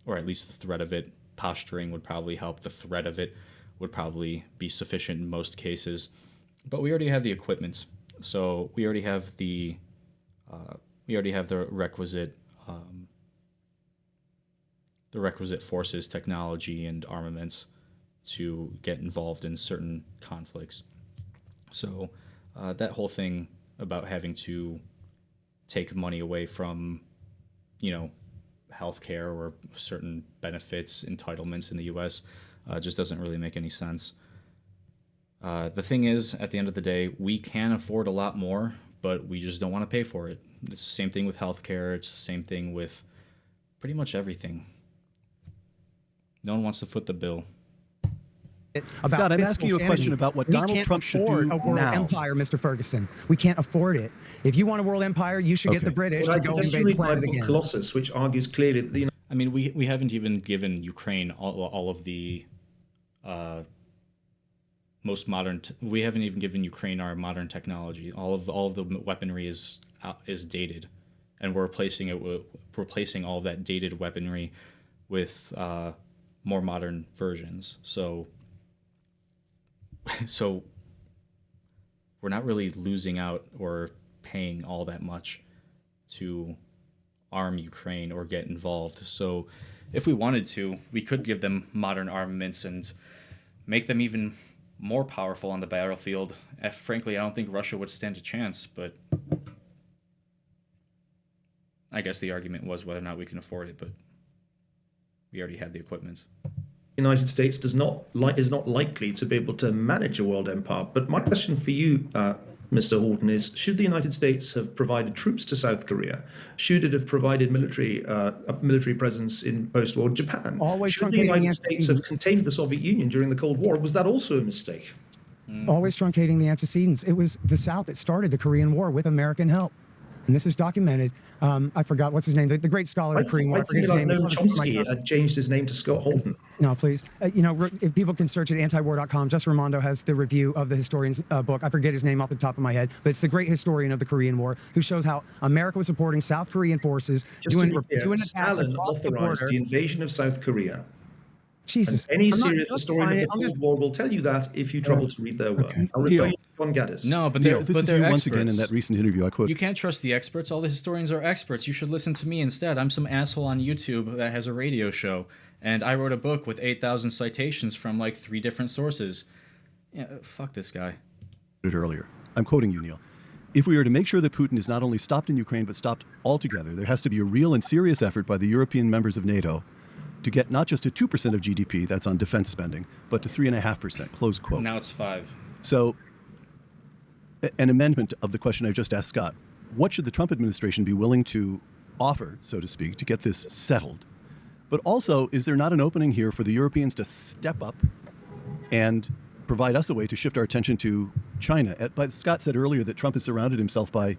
or at least the threat of it. Posturing would probably help. The threat of it would probably be sufficient in most cases, but we already have the equipment, so we already have the requisite forces, technology, and armaments to get involved in certain conflicts. So that whole thing about having to take money away from, healthcare or certain benefits, entitlements in the U.S. Just doesn't really make any sense. The thing is, at the end of the day, we can afford a lot more, but we just don't want to pay for it. It's the same thing with healthcare. It's the same thing with pretty much everything. No one wants to foot the bill.
Scott, I'm asking you a question about what Donald Trump should do
now. We can't afford a world empire, Mr. Fergason. We can't afford it. If you want a world empire, you should get the British to go invade the planet again.
Colossus, which argues clearly that
I mean, we haven't even given Ukraine all of the most modern. We haven't even given Ukraine our modern technology. All of the weaponry is dated, and we're replacing all of that dated weaponry with more modern versions. So we're not really losing out or paying all that much to arm Ukraine or get involved. So if we wanted to, we could give them modern armaments and make them even more powerful on the battlefield. Frankly, I don't think Russia would stand a chance, but I guess the argument was whether or not we can afford it, but we already have the equipment.
The United States is not likely to be able to manage a world empire. But my question for you, Mr. Horton, is: should the United States have provided troops to South Korea? Should it have provided military presence in post-war Japan?
Always
should the
truncating
United
the
States have
antecedents.
contained the Soviet Union during the Cold War? Was that also a mistake?
Always truncating the antecedents. It was the South that started the Korean War with American help. And this is documented. I forgot what's his name. The great scholar of the Korean War. I forget his name.
Noam Chomsky had changed his name to Scott Horton.
No, please. If people can search at antiwar.com, Jess Raimondo has the review of the historian's book. I forget his name off the top of my head, but it's the great historian of the Korean War who shows how America was supporting South Korean forces doing attacks
Stalin
across the
authorized
border.
the invasion of South Korea.
Jesus.
And any
I'm not
serious historian of the Cold War will tell you that if you trouble to read their work.
Okay.
I'll refer you to John Gaddis.
No, but
Neil,
they're,
this
but
is
they're
you
experts.
once again in that recent interview. I quote.
You can't trust the experts. All the historians are experts. You should listen to me instead. I'm some asshole on YouTube that has a radio show, and I wrote a book with 8,000 citations from like 3 different sources. Yeah, fuck this guy.
Earlier. I'm quoting you, Neil. If we are to make sure that Putin is not only stopped in Ukraine but stopped altogether, there has to be a real and serious effort by the European members of NATO to get not just to 2% of GDP, that's on defense spending, but to 3.5%, close quote.
Now it's 5.
So, an amendment of the question I just asked Scott: what should the Trump administration be willing to offer, so to speak, to get this settled? But also, is there not an opening here for the Europeans to step up and provide us a way to shift our attention to China? But Scott said earlier that Trump has surrounded himself by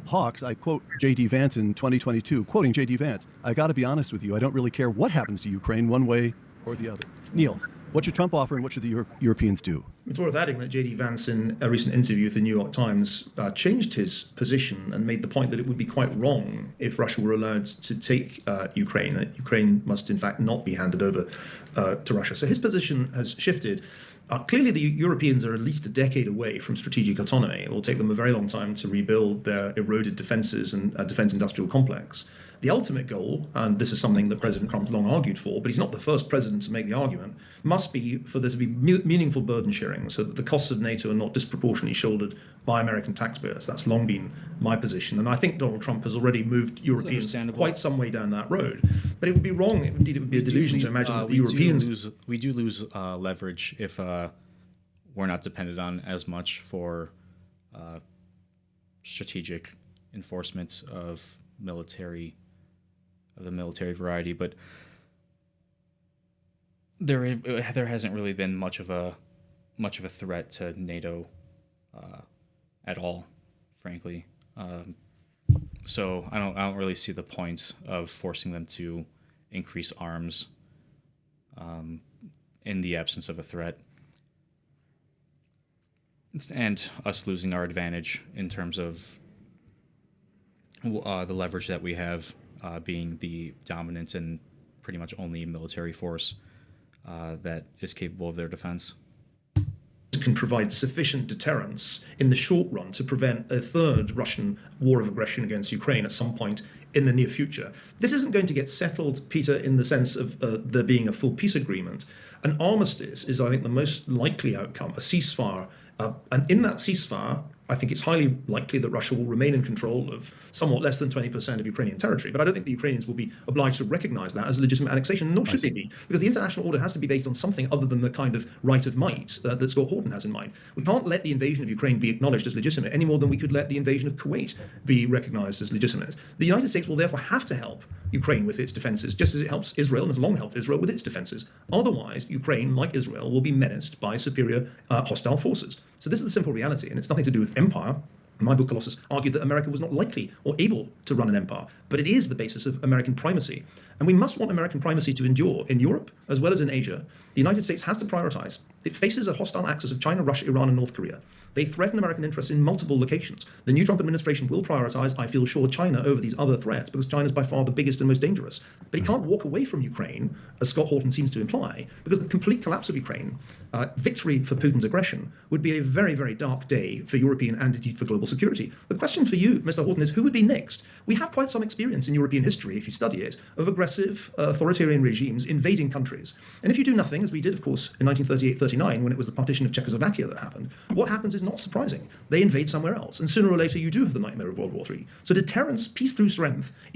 hawks. I quote J.D. Vance in 2022, quoting J.D. Vance: "I got to be honest with you, I don't really care what happens to Ukraine one way or the other." Neil, what should Trump offer and what should the Europeans do?
It's worth adding that J.D. Vance, in a recent interview with the New York Times, changed his position and made the point that it would be quite wrong if Russia were allowed to take Ukraine. That Ukraine must, in fact, not be handed over to Russia. So his position has shifted. Clearly, the Europeans are at least a decade away from strategic autonomy. It will take them a very long time to rebuild their eroded defenses and defense industrial complex. The ultimate goal, and this is something that President Trump has long argued for, but he's not the first president to make the argument, must be for there to be meaningful burden sharing so that the costs of NATO are not disproportionately shouldered by American taxpayers. That's long been my position. And I think Donald Trump has already moved Europeans quite some way down that road. But it would be wrong, indeed it would be a delusion to imagine that the Europeans...
We do lose leverage if we're not dependent on as much for strategic enforcement of the military variety, but there hasn't really been much of a threat to NATO at all, frankly. So I don't really see the point of forcing them to increase arms in the absence of a threat, and us losing our advantage in terms of the leverage that we have, being the dominant and pretty much only military force that is capable of their defense.
Can provide sufficient deterrence in the short run to prevent a third Russian war of aggression against Ukraine at some point in the near future. This isn't going to get settled, Peter, in the sense of there being a full peace agreement. An armistice is, I think, the most likely outcome, a ceasefire. And in that ceasefire, I think it's highly likely that Russia will remain in control of somewhat less than 20% of Ukrainian territory. But I don't think the Ukrainians will be obliged to recognize that as legitimate annexation, nor should they be, because the international order has to be based on something other than the kind of right of might that Scott Horton has in mind. We can't let the invasion of Ukraine be acknowledged as legitimate any more than we could let the invasion of Kuwait be recognized as legitimate. The United States will therefore have to help Ukraine with its defenses, just as it helps Israel and has long helped Israel with its defenses. Otherwise, Ukraine, like Israel, will be menaced by superior hostile forces. So this is the simple reality, and it's nothing to do with empire. In my book, Colossus, argued that America was not likely or able to run an empire, but it is the basis of American primacy. And we must want American primacy to endure in Europe as well as in Asia. The United States has to prioritize It faces a hostile axis of China, Russia, Iran, and North Korea. They threaten American interests in multiple locations. The new Trump administration will prioritize, I feel sure, China over these other threats because China is by far the biggest and most dangerous. But he can't walk away from Ukraine, as Scott Horton seems to imply, because the complete collapse of Ukraine, victory for Putin's aggression, would be a very, very dark day for European and indeed for global security. The question for you, Mr. Horton, is who would be next? We have quite some experience in European history, if you study it, of aggressive authoritarian regimes invading countries. And if you do nothing, as we did, of course, in 1938-39, when it was the partition of Czechoslovakia that happened, what happens is not surprising. They invade somewhere else, and sooner or later you do have the nightmare of World War III. So deterrence, peace through strength, is